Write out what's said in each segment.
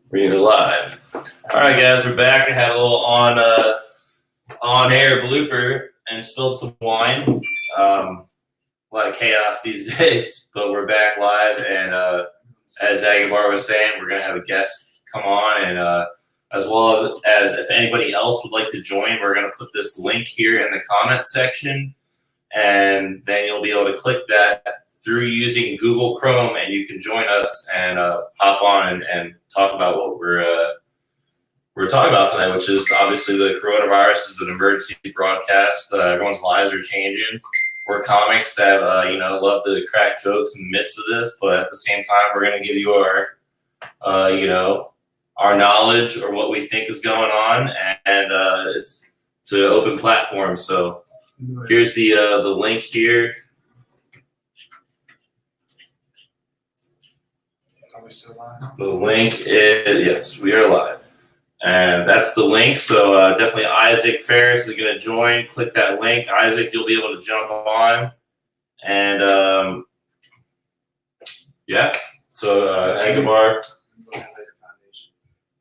Read it live. All right, guys, we're back. I had a little on-air blooper and spilled some wine. A lot of chaos these days, but we're back live. And as Agabar was saying, we're going to have a guest come on. And as well as if anybody else would like to join, we're going to put this link here in the comments section. And then you'll be able to click that through using Google Chrome, and you can join us and hop on and talk about what we're talking about tonight, which is obviously the coronavirus is an emergency broadcast. Everyone's lives are changing. We're comics that love to crack jokes in the midst of this, but at the same time, we're going to give you our knowledge or what we think is going on, and it's an open platform. So here's the link here. The link is, yes, we are live. And that's the link. So definitely Isaac Ferris is going to join. Click that link. Isaac, you'll be able to jump on. And yeah, so Agabar.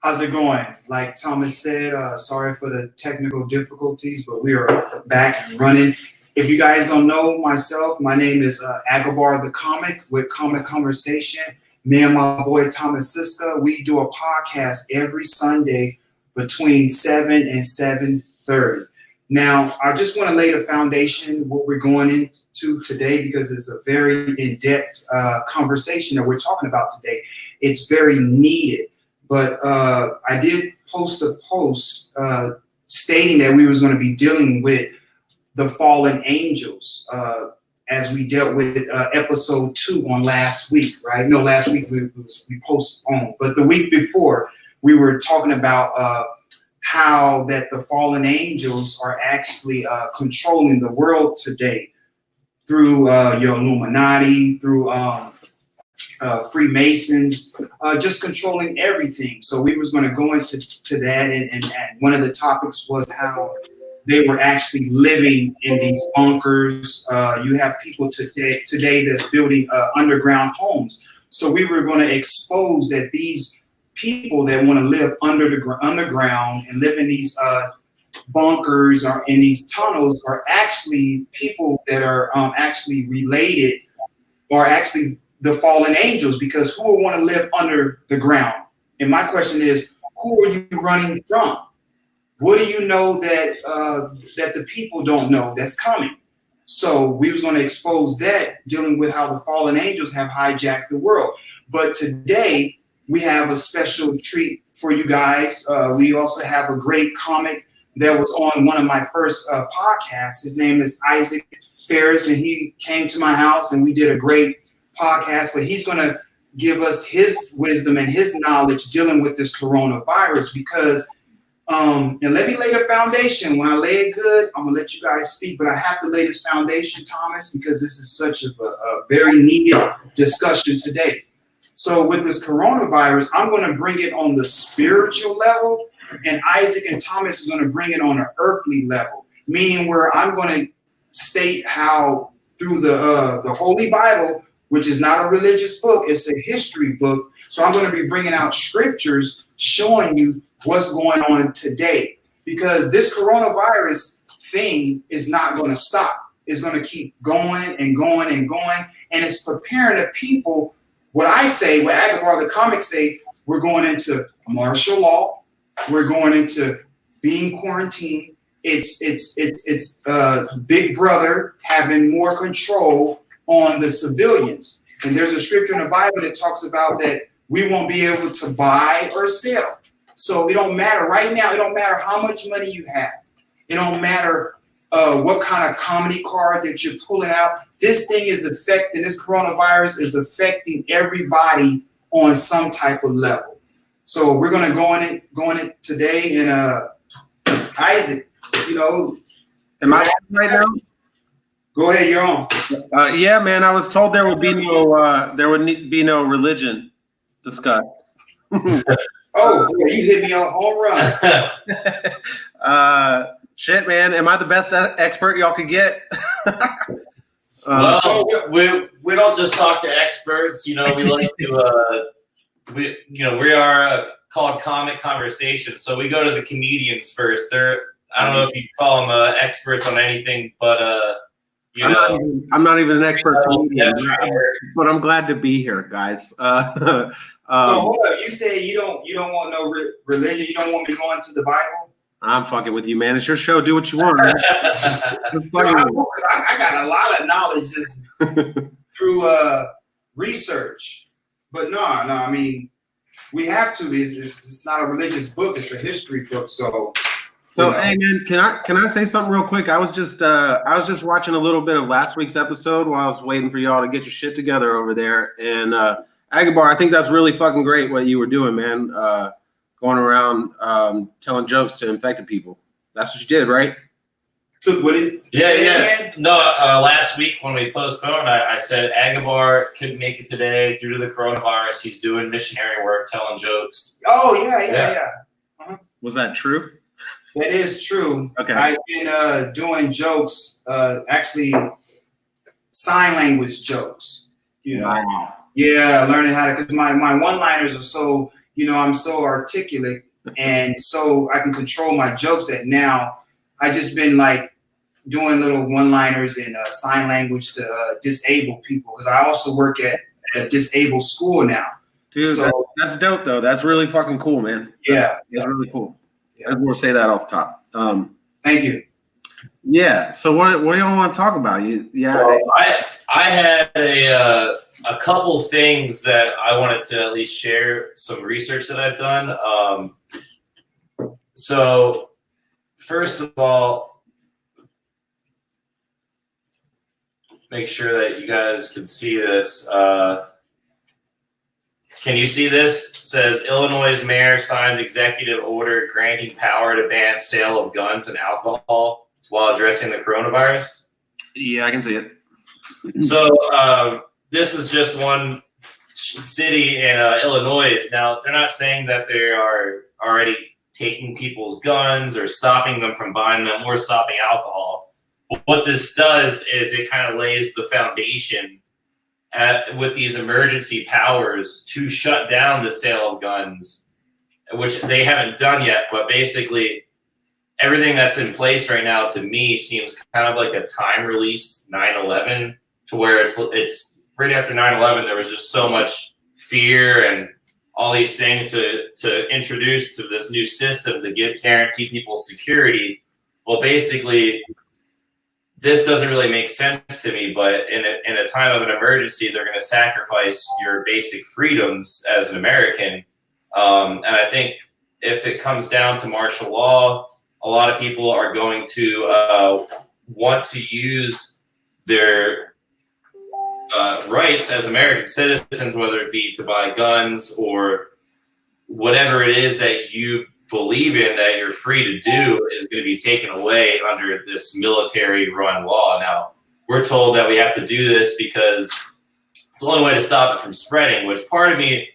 How's it going? Like Thomas said, sorry for the technical difficulties, but we are back and running. If you guys don't know myself, my name is Agabar the Comic with Comic Conversation. Me and my boy Thomas Siska, we do a podcast every Sunday between 7 and 7:30. Now, I just want to lay the foundation what we're going into today because it's a very in-depth conversation that we're talking about today. It's very needed. But I did post a post stating that we was going to be dealing with the fallen angels as we dealt with episode 2 on last week, right? No, last week we postponed, but the week before we were talking about how that the fallen angels are actually controlling the world today through your Illuminati, through Freemasons, just controlling everything. So we was going to go into that, and one of the topics was how they were actually living in these bunkers. You have people today that's building underground homes. So we were going to expose that these people that want to live underground and live in these bunkers or in these tunnels are actually people that are actually related or actually the fallen angels, because who would want to live under the ground? And my question is, who are you running from? What do you know that that the people don't know that's coming? So we was going to expose that, dealing with how the fallen angels have hijacked the world. But today we have a special treat for you guys. We also have a great comic that was on one of my first podcasts. His name is Isaac Ferris, and he came to my house and we did a great podcast. But he's going to give us his wisdom and his knowledge dealing with this coronavirus, because and let me lay the foundation. When I lay it good, I'm gonna let you guys speak, but I have to lay this foundation, Thomas, because this is such a very needed discussion today. So with this coronavirus, I'm going to bring it on the spiritual level, and Isaac and Thomas is going to bring it on an earthly level, meaning where I'm going to state how through the Holy Bible, which is not a religious book, it's a history book. So I'm going to be bringing out scriptures showing you what's going on today, because this coronavirus thing is not going to stop. It's going to keep going and going and going, and it's preparing the people. What I say, what Agabar the Comic say, we're going into martial law. We're going into being quarantined. It's Big Brother having more control on the civilians. And there's a scripture in the Bible that talks about that we won't be able to buy or sell. So it don't matter right now. It don't matter how much money you have. It don't matter what kind of comedy card that you're pulling out. This thing is affecting, this coronavirus is affecting everybody on some type of level. So we're going to go in it today. And Isaac, am I on right now? Go ahead, you're on. Yeah, man. I was told there would be no religion discussed. Oh, boy, you hit me on home run. Shit, man. Am I the best expert y'all could get? Well, we don't just talk to experts. We like to we are called Comic Conversations, so we go to the comedians first. I don't know if you call them experts on anything, but I'm not even an expert comedian, yeah, but I'm glad to be here, guys. So hold up, you say you don't want no religion. You don't want me going to the Bible. I'm fucking with you, man. It's your show. Do what you want, man. I got a lot of knowledge just through research, but no. I mean, we have to. It's not a religious book. It's a history book. So, hey man, can I say something real quick? I was just watching a little bit of last week's episode while I was waiting for y'all to get your shit together over there. And Agabar, I think that's really fucking great what you were doing, man. Going around telling jokes to infected people. That's what you did, right? So what is? Yeah. No, last week when we postponed, I said Agabar couldn't make it today due to the coronavirus. He's doing missionary work, telling jokes. Oh yeah. Uh-huh. Was that true? That is true. Okay. I've been doing jokes, actually sign language jokes. You know. Wow. Yeah, learning how to, because my one-liners are so, I'm so articulate, and so I can control my jokes that now I just been like doing little one-liners in sign language to disabled people, because I also work at a disabled school now. Dude, so, that's dope though. That's really fucking cool, man. Yeah. That's really cool. Yeah. I just want to say that off the top. Thank you. Yeah. So what do y'all want to talk about? Well, I had a couple things that I wanted to at least share some research that I've done. So first of all, make sure that you guys can see this. Can you see this? It says Illinois mayor signs executive order granting power to ban sale of guns and alcohol while addressing the coronavirus. Yeah, I can see it. So this is just one city in Illinois. Now, they're not saying that they are already taking people's guns or stopping them from buying them or stopping alcohol. But what this does is it kind of lays the foundation with these emergency powers to shut down the sale of guns, which they haven't done yet. But basically, everything that's in place right now, to me, seems kind of like a time-released 9/11, to where it's right after 9/11, there was just so much fear and all these things to introduce to this new system to guarantee people security. Well, basically, this doesn't really make sense to me, but in a time of an emergency, they're going to sacrifice your basic freedoms as an American. And I think if it comes down to martial law, a lot of people are going to want to use their rights as American citizens, whether it be to buy guns or whatever it is that you believe in that you're free to do, is going to be taken away under this military-run law. Now, we're told that we have to do this because it's the only way to stop it from spreading, which part of me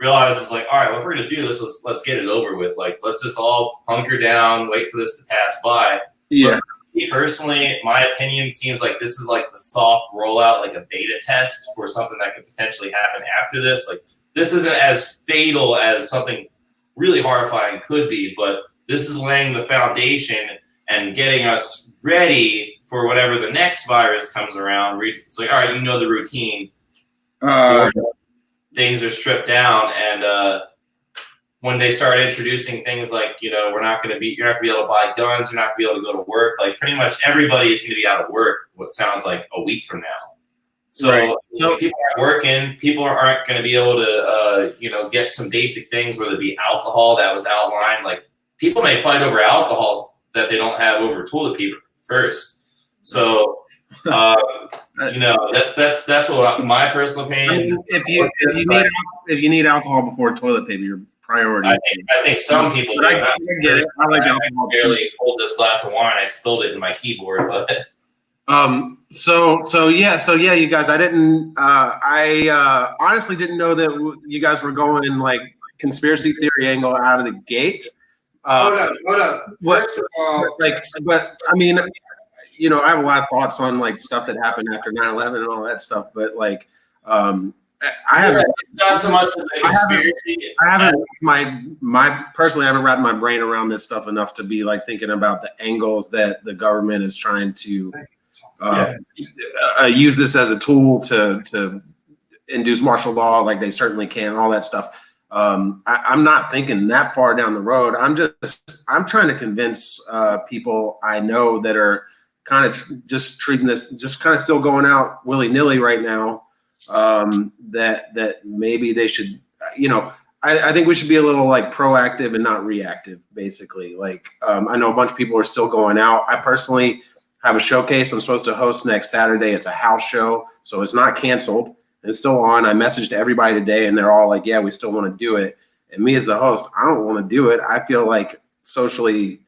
realizes, like, all right, well, if we're going to do this, let's get it over with. Like, let's just all hunker down, wait for this to pass by. Yeah. But for me personally, my opinion seems like this is like the soft rollout, like a beta test for something that could potentially happen after this. Like, this isn't as fatal as something really horrifying could be, but this is laying the foundation and getting us ready for whatever the next virus comes around. It's like, all right, the routine. Things are stripped down, and when they start introducing things like, you're not going to be able to buy guns, you're not going to be able to go to work. Like, pretty much everybody is going to be out of work. What sounds like a week from now. So, right. So people aren't working. People aren't going to be able to, get some basic things, whether it be alcohol that was outlined. Like, people may fight over alcohol that they don't have over toilet paper first. So, that's what my personal opinion. If you need alcohol before toilet paper, your priority. I think some people. But I get it. I like alcohol. I barely hold this glass of wine. I spilled it in my keyboard, but. So yeah, you guys, I honestly didn't know that you guys were going like conspiracy theory angle out of the gate. Hold up. First of all, but I mean, I have a lot of thoughts on like stuff that happened after 9/11 and all that stuff, but like, I haven't. It's not so much of a conspiracy. I haven't my personally I haven't wrapped my brain around this stuff enough to be like thinking about the angles that the government is trying to use this as a tool to induce martial law, like they certainly can, all that stuff. I'm not thinking that far down the road. I'm trying to convince people I know that are kind of just treating this, just kind of still going out willy-nilly right now. That maybe they should, I think we should be a little like proactive and not reactive, basically. Like, I know a bunch of people are still going out. I personally have a showcase I'm supposed to host next Saturday. It's a house show, so it's not canceled. It's still on. I messaged everybody today and they're all like, yeah, we still want to do it. And me as the host, I don't want to do it. I feel like socially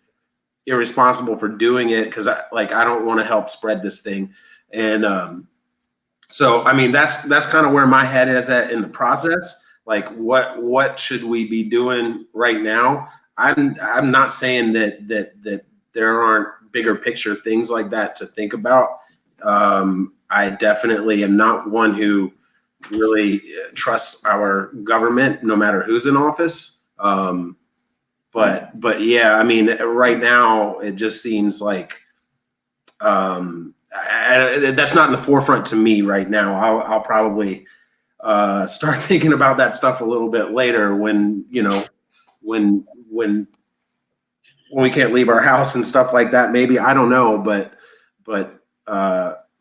irresponsible for doing it because I don't want to help spread this thing. And, so, I mean, that's kind of where my head is at in the process. Like, what should we be doing right now? I'm not saying that there aren't bigger picture things like that to think about. I definitely am not one who really trusts our government, no matter who's in office. But yeah, I mean, right now it just seems like. That's not in the forefront to me right now. I'll probably start thinking about that stuff a little bit later when when we can't leave our house and stuff like that. Maybe, I don't know, but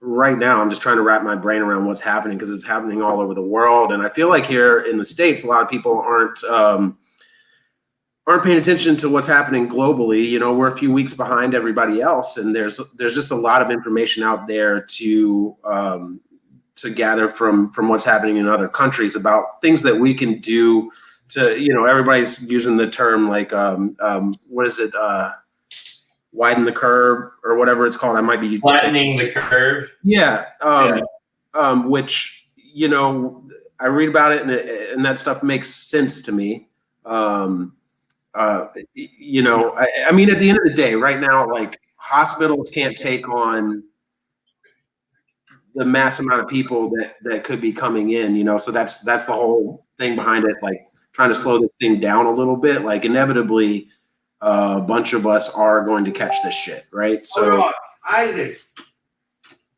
right now I'm just trying to wrap my brain around what's happening because it's happening all over the world, and I feel like here in the States a lot of people aren't paying attention to what's happening globally. We're a few weeks behind everybody else, and there's just a lot of information out there to gather from what's happening in other countries about things that we can do to, everybody's using the term like, what is it? Widen the curve or whatever it's called. I might be flattening the curve. Yeah. Which, I read about it and that stuff makes sense to me. I mean, at the end of the day, right now, like hospitals can't take on the mass amount of people that could be coming in, so that's the whole thing behind it, like trying to slow this thing down a little bit. Like inevitably, a bunch of us are going to catch this shit, right? So, hold on. Isaac,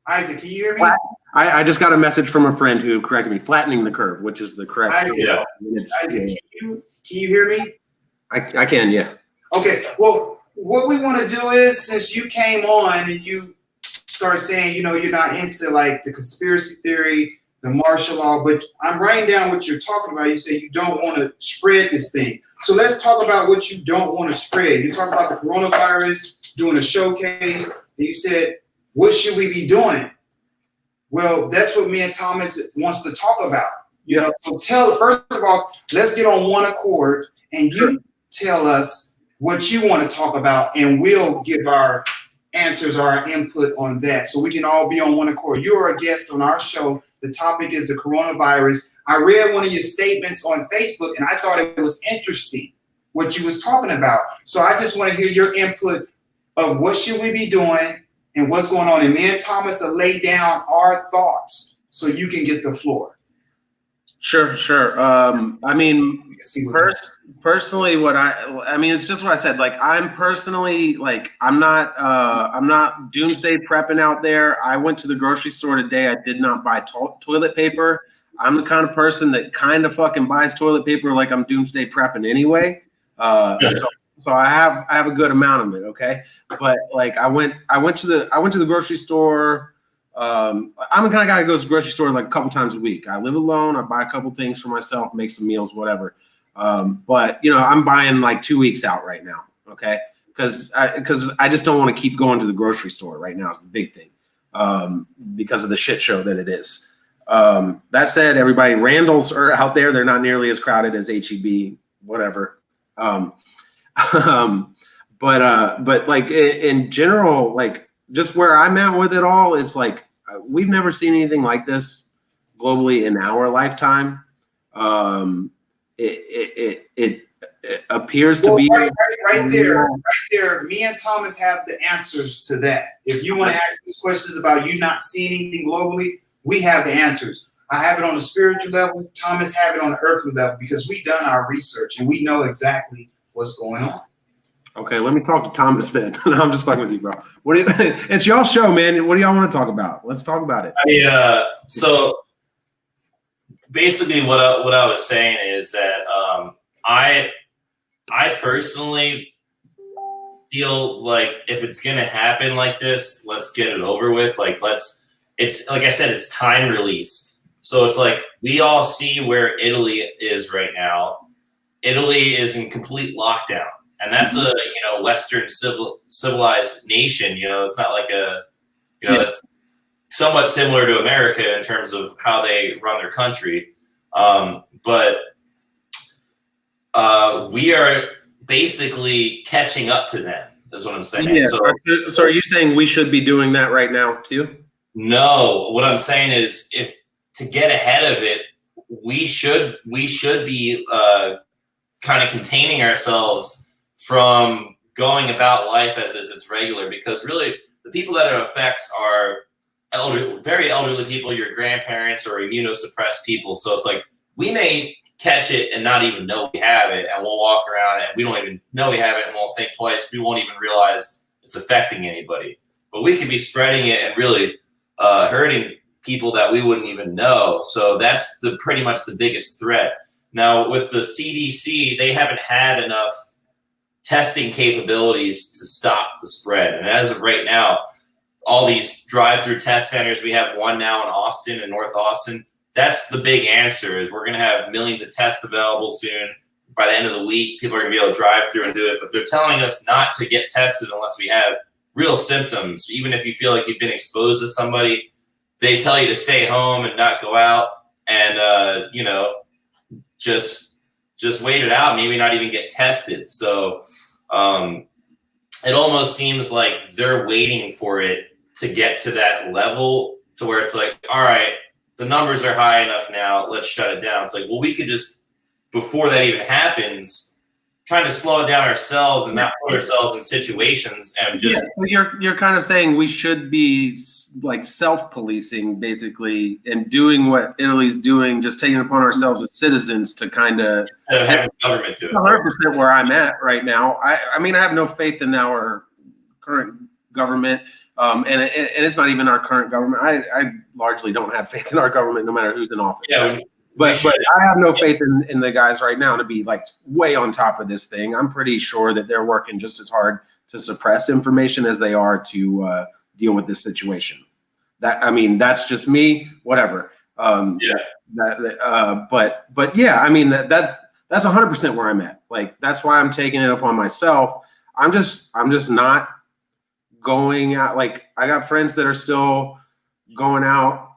can you hear me? I just got a message from a friend who corrected me, flattening the curve, which is the correct. Isaac, can you hear me? I can, yeah. Okay, well, what we want to do is, since you came on and you start saying, you're not into like the conspiracy theory, the martial law, but I'm writing down what you're talking about. You say you don't want to spread this thing. So let's talk about what you don't want to spread. You talk about the coronavirus, doing a showcase, and you said, what should we be doing? Well, that's what me and Thomas wants to talk about. So first of all, let's get on one accord and you tell us what you want to talk about, and we'll give our answers, our input on that, so we can all be on one accord. You're a guest on our show. The topic is the coronavirus. I read one of your statements on Facebook, and I thought it was interesting what you was talking about. So I just want to hear your input of what should we be doing and what's going on. And me and Thomas will lay down our thoughts so you can get the floor. Sure. I mean, personally, it's just what I said. Like, I'm personally, like, I'm not doomsday prepping out there. I went to the grocery store today. I did not buy toilet paper. I'm the kind of person that kind of fucking buys toilet paper like I'm doomsday prepping anyway. So I have a good amount of it. Okay, but like I went to the grocery store. I'm the kind of guy who goes to the grocery store like a couple times a week. I live alone. I buy a couple things for myself, make some meals, whatever. But I'm buying like 2 weeks out right now. Okay, because I just don't want to keep going to the grocery store right now. Is the big thing, because of the shit show that it is. That said, everybody, Randall's are out there. They're not nearly as crowded as HEB, whatever. But like in general, like just where I'm at with it all is like we've never seen anything like this globally in our lifetime. It appears to be right there. Me and Thomas have the answers to that. If you want to ask us questions about you not seeing anything globally, we have the answers. I have it on a spiritual level. Thomas have it on an earthly level because we done our research and we know exactly what's going on. Okay, let me talk to Thomas then. No, I'm just fucking with you, bro. What do you, it's y'all show, man. What do y'all want to talk about? Let's talk about it. I mean, so basically, what I was saying is that I personally feel like if it's gonna happen like this, let's get it over with. Like, it's like I said, it's time released. So it's like we all see where Italy is right now. Italy is in complete lockdown. And that's a Western civilized nation. It's not like that's somewhat similar to America in terms of how they run their country. But we are basically catching up to them. Is what I'm saying. Yeah. So are you saying we should be doing that right now too? No. What I'm saying is, if to get ahead of it, we should be kind of containing ourselves from going about life as it's regular, because really the people that it affects are very elderly people, your grandparents or immunosuppressed people. So it's like we may catch it and not even know we have it, and we'll walk around and we don't even know we have it and won't think twice. We won't even realize it's affecting anybody. But we could be spreading it and really hurting people that we wouldn't even know. So that's pretty much the biggest threat. Now with the CDC, they haven't had enough testing capabilities to stop the spread. And as of right now, all these drive-through test centers, we have one now in Austin and North Austin. That's the big answer, is we're going to have millions of tests available soon. By the end of the week, people are going to be able to drive through and do it. But they're telling us not to get tested unless we have real symptoms. Even if you feel like you've been exposed to somebody, they tell you to stay home and not go out and, just wait it out, maybe not even get tested. So it almost seems like they're waiting for it to get to that level to where it's like, all right, the numbers are high enough now, let's shut it down. It's like, well, we could just, before that even happens, kind of slow it down ourselves and not put ourselves in situations and just. Yeah, you're kind of saying we should be like self-policing basically and doing what Italy's doing, just taking it upon ourselves as citizens to kind of have government do it. 100% where I'm at right now. I mean, I have no faith in our current government, and it's not even our current government. I largely don't have faith in our government, no matter who's in office. Yeah. But I have no faith in the guys right now to be like way on top of this thing. I'm pretty sure that they're working just as hard to suppress information as they are to deal with this situation. That's just me. Whatever. But yeah, I mean that's 100% where I'm at. Like that's why I'm taking it upon myself. I'm just not going out. Like I got friends that are still going out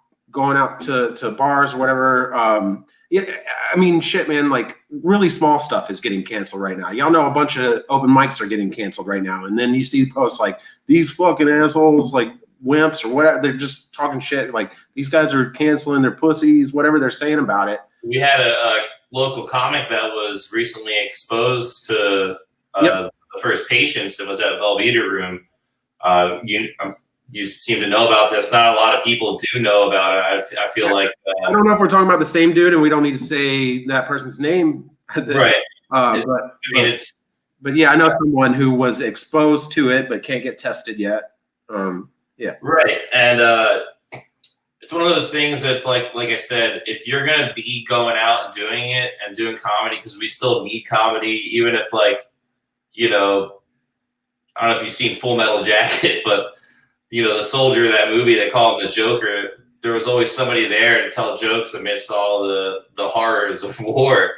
to bars or whatever. Yeah, I mean, shit, man, like really small stuff is getting canceled right now. Y'all know a bunch of open mics are getting canceled right now. And then you see posts like these fucking assholes, like wimps or whatever. They're just talking shit. Like these guys are canceling their pussies, whatever they're saying about it. We had a local comic that was recently exposed to the first patients. It was at Velveeta Room. You seem to know about this. Not a lot of people do know about it. I feel like I don't know if we're talking about the same dude, and we don't need to say that person's name, right? But yeah, I know someone who was exposed to it but can't get tested yet. Yeah, right. And it's one of those things that's like I said, if you're gonna be going out and doing it and doing comedy, because we still need comedy, even if I don't know if you've seen Full Metal Jacket, but the soldier of that movie, they call him the Joker. There was always somebody there to tell jokes amidst all the horrors of war.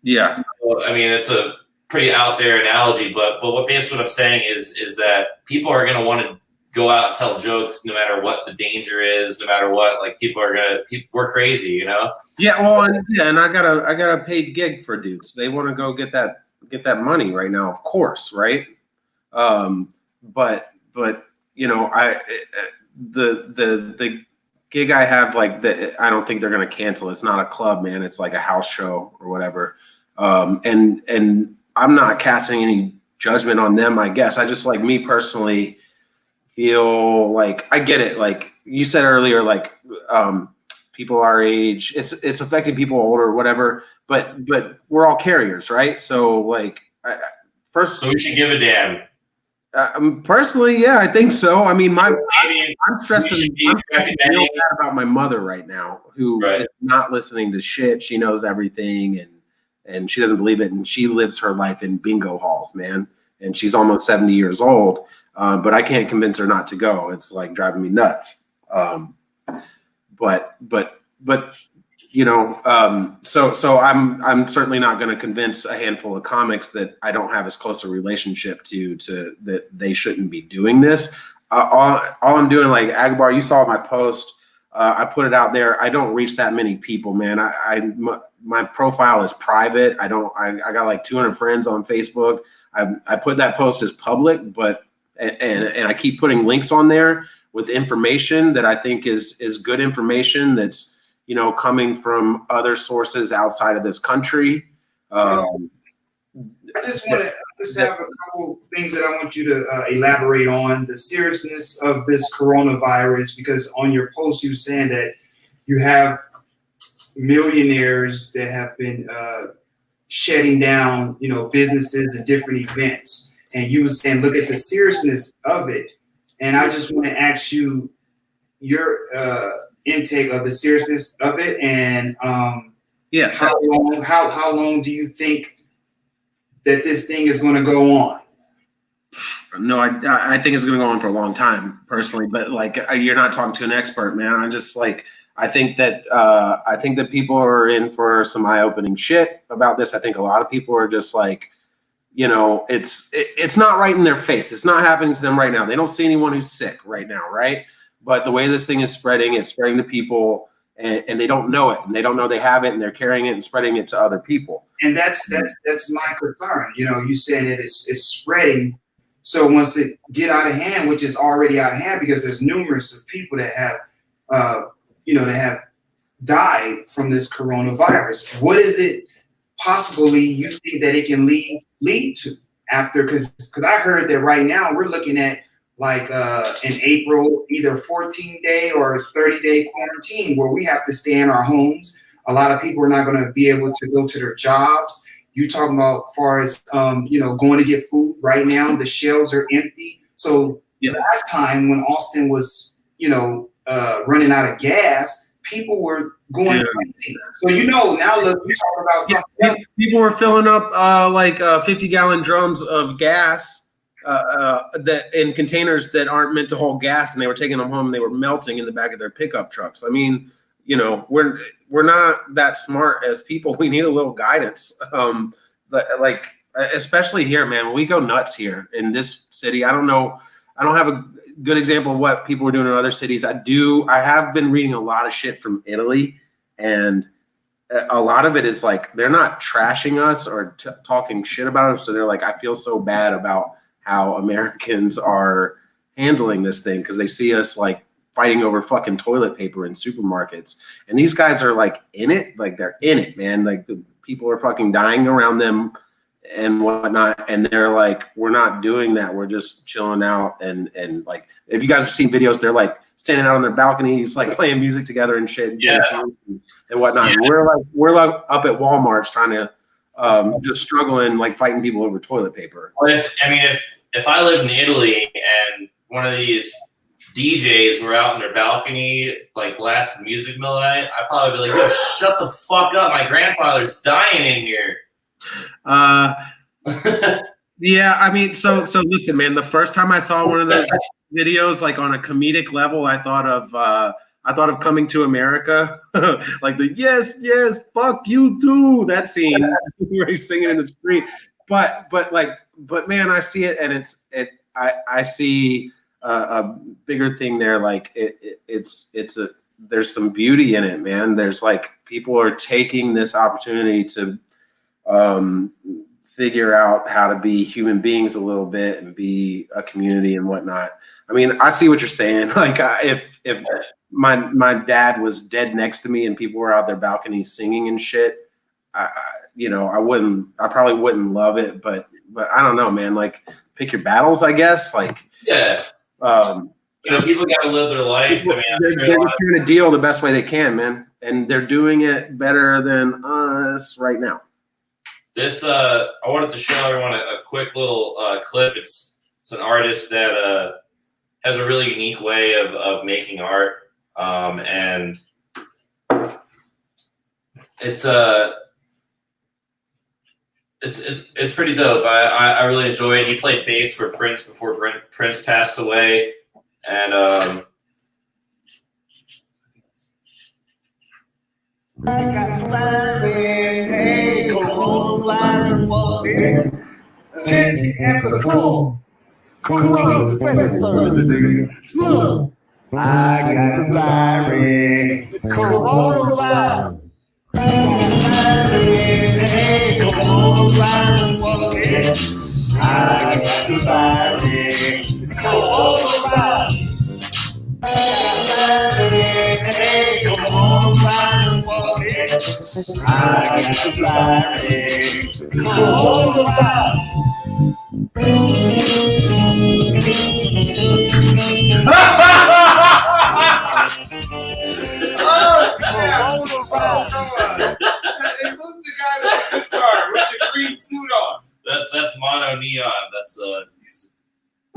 Yeah. So, I mean, it's a pretty out there analogy, but basically what I'm saying is that people are going to want to go out and tell jokes no matter what the danger is, no matter what. Like we're crazy, Yeah. Well, and I got a paid gig for dudes. They want to go get that money right now, of course, right? But the gig I have, I don't think they're gonna cancel. It's not a club, man. It's like a house show or whatever. And I'm not casting any judgment on them. I guess I just me personally feel like I get it. Like you said earlier, people our age. It's affecting people older, whatever. But we're all carriers, right? So like, first, So we should give a damn. Personally, yeah, I think so. I mean, I'm stressing. We should be I'm stressing real recommending- bad about my mother right now, who Right. is not listening to shit. She knows everything, and she doesn't believe it, and she lives her life in bingo halls, man. And she's almost 70 years old, but I can't convince her not to go. It's like driving me nuts. But you know, so I'm certainly not going to convince a handful of comics that I don't have as close a relationship to that they shouldn't be doing this. All I'm doing, like Agbar, you saw my post. I put it out there. I don't reach that many people, man. My profile is private. I got like 200 friends on Facebook. I put that post as public, but and I keep putting links on there with information that I think is good information that's, you know, coming from other sources outside of this country. I just want to have a couple things that I want you to elaborate on the seriousness of this coronavirus, because on your post you saying that you have millionaires that have been shutting down, you know, businesses and different events, and you were saying look at the seriousness of it, and I just want to ask you your intake of the seriousness of it, and Yeah. how long do you think that this thing is going to go on? No, I think it's going to go on for a long time, personally. But like, you're not talking to an expert, man. I'm just like, I think that people are in for some eye-opening shit about this. I think a lot of people are just like, you know, it's not right in their face. It's not happening to them right now. They don't see anyone who's sick right now, right? But the way this thing is spreading, it's spreading to people, and they don't know it, and they don't know they have it, and they're carrying it and spreading it to other people. And that's my concern. You know, you saying that it's spreading. So once it get out of hand, which is already out of hand, because there's numerous of people that have, that have died from this coronavirus. What is it possibly you think that it can lead to after? Because I heard that right now we're looking at like in April, either 14-day or 30-day quarantine where we have to stay in our homes. A lot of people are not going to be able to go to their jobs. You talking about far as going to get food right now, the shelves are empty. So last time when Austin was running out of gas, people were going crazy. So now look, we talk about something else. People were filling up 50-gallon drums of gas that in containers that aren't meant to hold gas, and they were taking them home and they were melting in the back of their pickup trucks. I mean, we're not that smart as people. We need a little guidance. Like especially here, man, we go nuts here in this city. I don't know. I don't have a good example of what people are doing in other cities. I have been reading a lot of shit from Italy, and a lot of it is like they're not trashing us or talking shit about us. So they're like, I feel so bad about how Americans are handling this thing because they see us like fighting over fucking toilet paper in supermarkets. And these guys are like in it, like they're in it, man. Like the people are fucking dying around them and whatnot. And they're like, we're not doing that. We're just chilling out. And like, if you guys have seen videos, they're like standing out on their balconies, like playing music together and shit and whatnot. Yeah. We're like up at Walmart's trying to just struggling, like fighting people over toilet paper. Well, if I lived in Italy and one of these DJs were out on their balcony, like blasting music middle of the night, I'd probably be like, yo, shut the fuck up. My grandfather's dying in here. Yeah, I mean, so listen, man, the first time I saw one of those videos, like on a comedic level, I thought of Coming to America, like the yes, fuck you too, that scene where he's singing in the street. But man, I see it, and I see a bigger thing there. Like there's some beauty in it, man. There's like people are taking this opportunity to figure out how to be human beings a little bit and be a community and whatnot. I mean, I see what you're saying. Like if my dad was dead next to me and people were out their balconies singing and shit, I probably wouldn't love it, but I don't know, man. Like pick your battles, I guess. Like, Yeah. you know, people got to live their lives. I mean, They're just trying to deal the best way they can, man, and they're doing it better than us right now. This I wanted to show everyone a quick little clip. It's an artist that has a really unique way of making art, and it's pretty dope. I really enjoy it. He played bass for Prince before Prince passed away, and I got hey, coronavirus was there. And the cool. Coronavirus. Look, I got a virus. Coronavirus. Hey, coronavirus was there. I got the virus. Coronavirus. Hey, coronavirus was there. I got the virus. Coronavirus. Oh, snap. Hey, who's the guy with the guitar with the green suit on? that's Mono Neon. So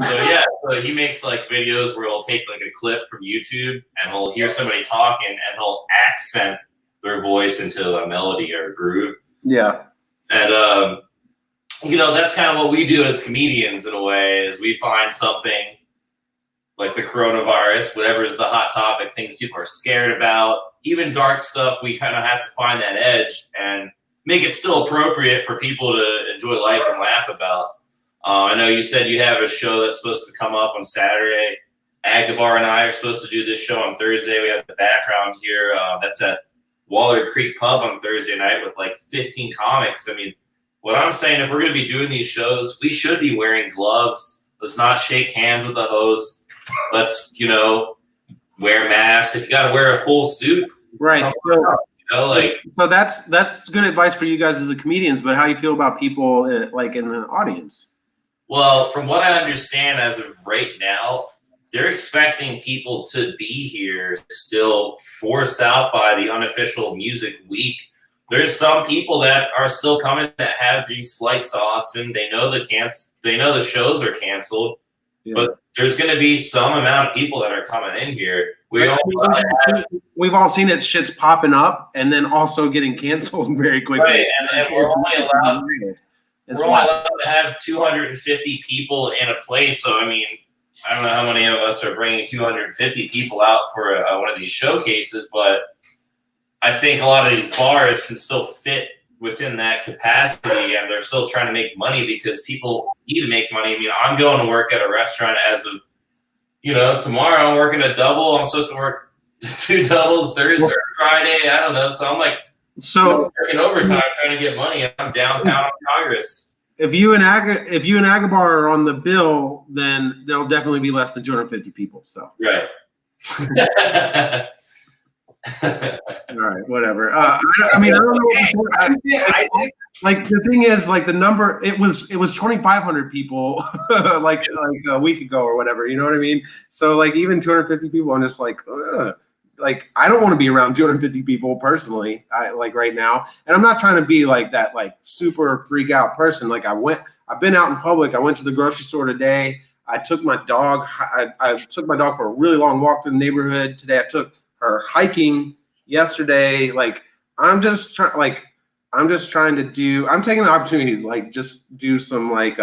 yeah, so he makes like videos where he'll take like a clip from YouTube and he'll hear somebody talking and he'll accent their voice into a melody or a groove. Yeah. And you know, that's kind of what we do as comedians in a way, is we find something like the coronavirus, whatever is the hot topic, things people are scared about, even dark stuff. We kind of have to find that edge and make it still appropriate for people to enjoy life and laugh about. I know you said you have a show that's supposed to come up on Saturday. Agabar and I are supposed to do this show on Thursday. We have the background here. That's at Waller Creek Pub on Thursday night with like 15 comics. I mean, what I'm saying, if we're going to be doing these shows, we should be wearing gloves. Let's not shake hands with the host. Let's, you know, wear masks. If you got to wear a full suit, Right. So that's good advice for you guys as the comedians. But how do you feel about people like in the audience? Well, from what I understand as of right now, they're expecting people to be here still forced out by the unofficial music week. There's some people that are still coming that have these flights to Austin. They know the shows are canceled, but there's going to be some amount of people that are coming in here. We've all seen it. Shit's popping up and then also getting canceled very quickly. Right, and we're only allowed to have 250 people in a place. So I mean, I don't know how many of us are bringing 250 people out for one of these showcases, but I think a lot of these bars can still fit within that capacity, and they're still trying to make money because people need to make money. I mean, I'm going to work at a restaurant as of, you know, tomorrow. I'm working a double. I'm supposed to work 2 doubles Thursday or Friday. I don't know. So I'm like, working overtime trying to get money, and I'm downtown on Congress. If you and Agabar are on the bill, then there'll definitely be less than 250 people. So right. All right, whatever. I mean, I don't know. Like the thing is, like the number, it was 2,500 people like a week ago or whatever. You know what I mean? So like even 250 people, I'm just like, ugh. Like I don't want to be around 250 people personally. Like right now, and I'm not trying to be like that, like super freak out person. Like I've been out in public. I went to the grocery store today. I took my dog. I took my dog for a really long walk through the neighborhood today. I took her hiking yesterday. Like I'm taking the opportunity to like just do some like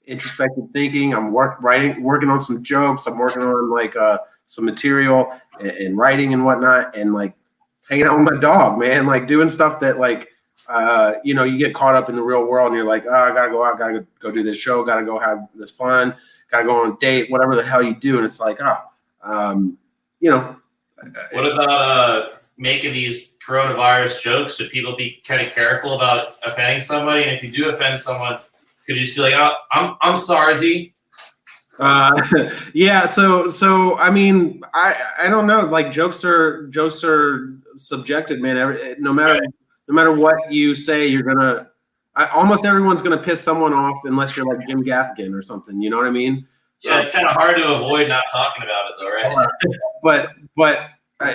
introspective thinking. I'm working on some jokes. I'm working on like some material and writing and whatnot, and like hanging out with my dog, man, like doing stuff that like you know, you get caught up in the real world and you're like, oh, I gotta go out, gotta go do this show, gotta go have this fun, gotta go on a date, whatever the hell you do. And it's like, you know. What about making these coronavirus jokes? Should people be kind of careful about offending somebody? And if you do offend someone, could you just be like, oh, I'm Sarzy? Yeah. So I mean, I don't know. Like jokes are subjective, man. No matter what you say, you're gonna. Almost everyone's gonna piss someone off unless you're like Jim Gaffigan or something. You know what I mean? Yeah, it's kind of hard to avoid not talking about it, though, right? But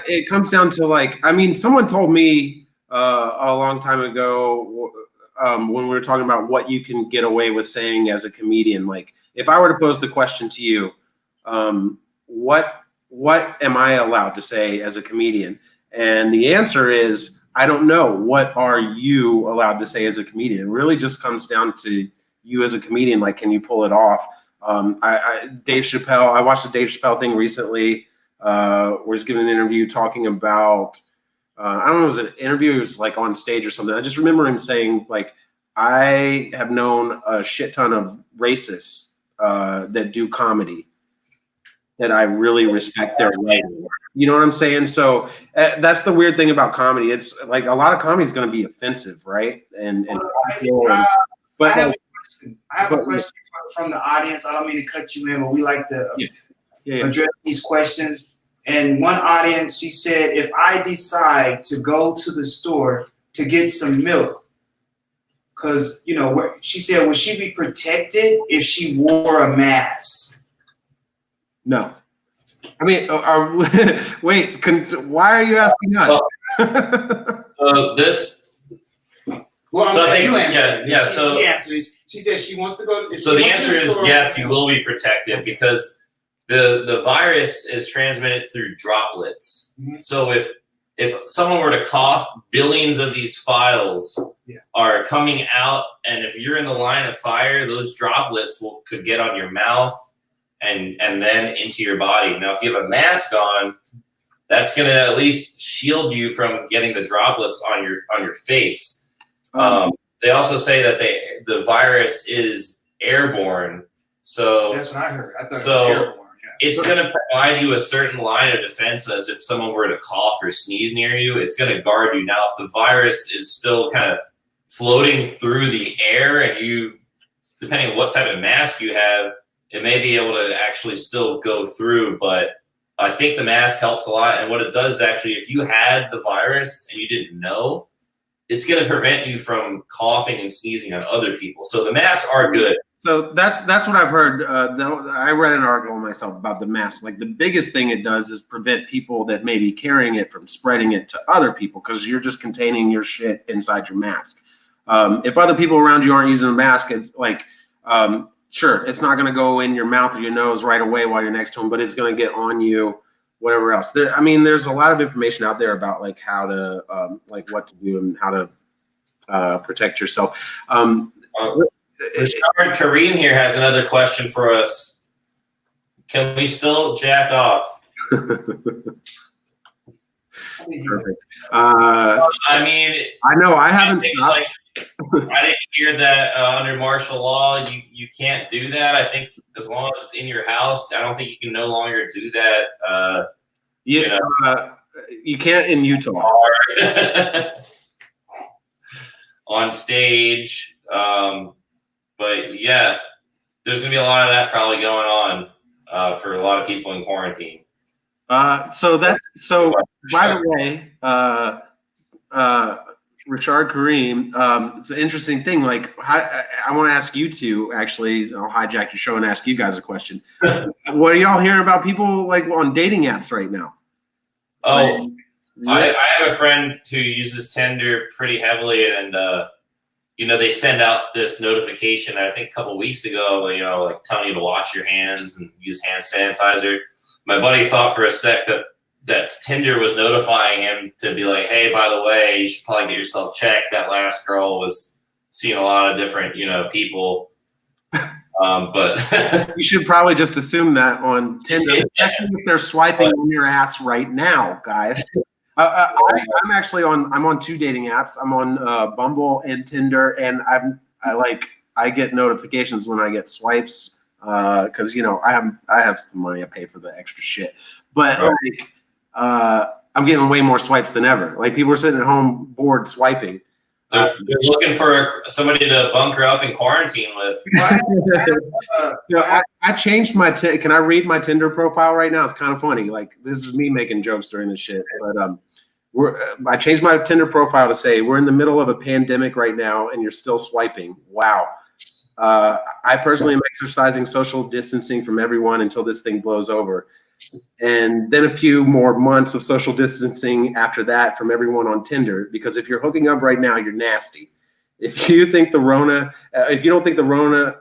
it comes down to like, I mean, someone told me a long time ago when we were talking about what you can get away with saying as a comedian. Like, if I were to pose the question to you, what am I allowed to say as a comedian? And the answer is, I don't know. What are you allowed to say as a comedian? It really just comes down to you as a comedian. Like, can you pull it off? Dave Chappelle, I watched the Dave Chappelle thing recently, where he's giving an interview talking about, I don't know, it was an interview, it was like on stage or something. I just remember him saying, like, I have known a shit ton of racists that do comedy that I really respect their writing. You know what I'm saying? So that's the weird thing about comedy. It's like a lot of comedy is going to be offensive, right? I have a question from the audience. I don't mean to cut you in, but we like to address these questions. And one audience, she said, if I decide to go to the store to get some milk, because, you know, she said, would she be protected if she wore a mask? No. I mean, wait, why are you asking us? So this. Well, So I think, you answer. yeah. So she answers. She said she wants to go. So the answer is yes, you will be protected because the virus is transmitted through droplets. Mhm. So if someone were to cough, billions of these files are coming out, and if you're in the line of fire, those droplets could get on your mouth and then into your body. Now, if you have a mask on, that's going to at least shield you from getting the droplets on your face. They also say that the virus is airborne, so that's what I heard. I thought so it was airborne. Yeah. it's going to provide you a certain line of defense, as if someone were to cough or sneeze near you, it's going to guard you. Now, if the virus is still kind of floating through the air, and you, depending on what type of mask you have, it may be able to actually still go through. But I think the mask helps a lot, and what it does is actually, if you had the virus and you didn't know, it's going to prevent you from coughing and sneezing on other people. So the masks are good. So that's what I've heard. I read an article myself about the mask. Like, the biggest thing it does is prevent people that may be carrying it from spreading it to other people, because you're just containing your shit inside your mask. If other people around you aren't using a mask, it's like, sure, it's not going to go in your mouth or your nose right away while you're next to them, but it's going to get on you, whatever else. There's a lot of information out there about like how to, like what to do and how to protect yourself. Rashard Kareem here has another question for us. Can we still jack off? Perfect. I mean, I know I haven't. I didn't hear that under martial law you can't do that. I think as long as it's in your house, I don't think you can no longer do that. You can't in Utah. On stage. But yeah, there's gonna be a lot of that probably going on for a lot of people in quarantine. So by the way, Rashard Kareem, it's an interesting thing. Like, I want to ask you two, actually, I'll hijack your show and ask you guys a question. What are y'all hearing about people like on dating apps right now? Oh, I have a friend who uses Tinder pretty heavily, and they send out this notification, I think a couple weeks ago, like telling you to wash your hands and use hand sanitizer. My buddy thought for a sec that Tinder was notifying him to be like, hey, by the way, you should probably get yourself checked. That last girl was seeing a lot of different, people. But you should probably just assume that on Tinder, especially if they're swiping on your ass right now, guys. I'm actually on two dating apps. I'm on Bumble and Tinder, and I get notifications when I get swipes because I have some money. I pay for the extra shit, but I'm getting way more swipes than ever. Like, people are sitting at home bored swiping. They're looking for somebody to bunker up in quarantine with. I changed my can I read my Tinder profile right now? It's kind of funny. Like, this is me making jokes during this shit. But I changed my Tinder profile to say, we're in the middle of a pandemic right now and you're still swiping. Wow. I personally am exercising social distancing from everyone until this thing blows over. And then a few more months of social distancing after that from everyone on Tinder, because if you're hooking up right now, you're nasty. If you think the Rona, if you don't think the Rona,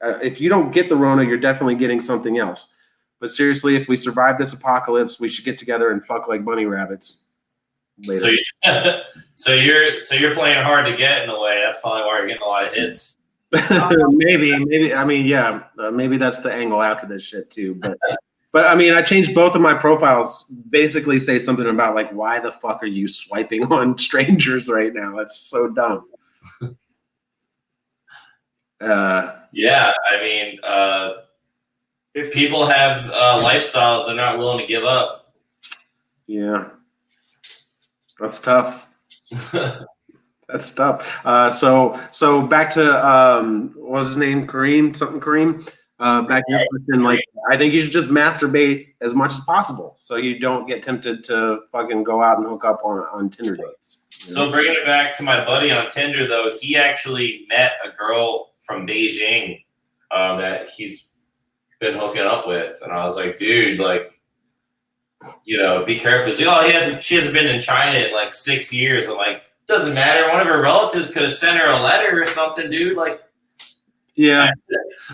if you don't get the Rona, you're definitely getting something else. But seriously, if we survive this apocalypse, we should get together and fuck like bunny rabbits later. So you're playing hard to get in a way. That's probably why you're getting a lot of hits. maybe. I mean, yeah, maybe that's the angle after this shit too. But I mean, I changed both of my profiles. Basically, say something about like, why the fuck are you swiping on strangers right now? That's so dumb. Yeah, I mean, if people have lifestyles they're not willing to give up. Yeah, that's tough. That's tough. So back to what was his name? Kareem. Back to your question, like I think you should just masturbate as much as possible, so you don't get tempted to fucking go out and hook up on Tinder dates. So bringing it back to my buddy on Tinder, though, he actually met a girl from Beijing that he's been hooking up with, and I was like, dude, like, you know, be careful. He's like, she hasn't been in China in like 6 years. I'm like, doesn't matter. One of her relatives could have sent her a letter or something, dude. Like, yeah.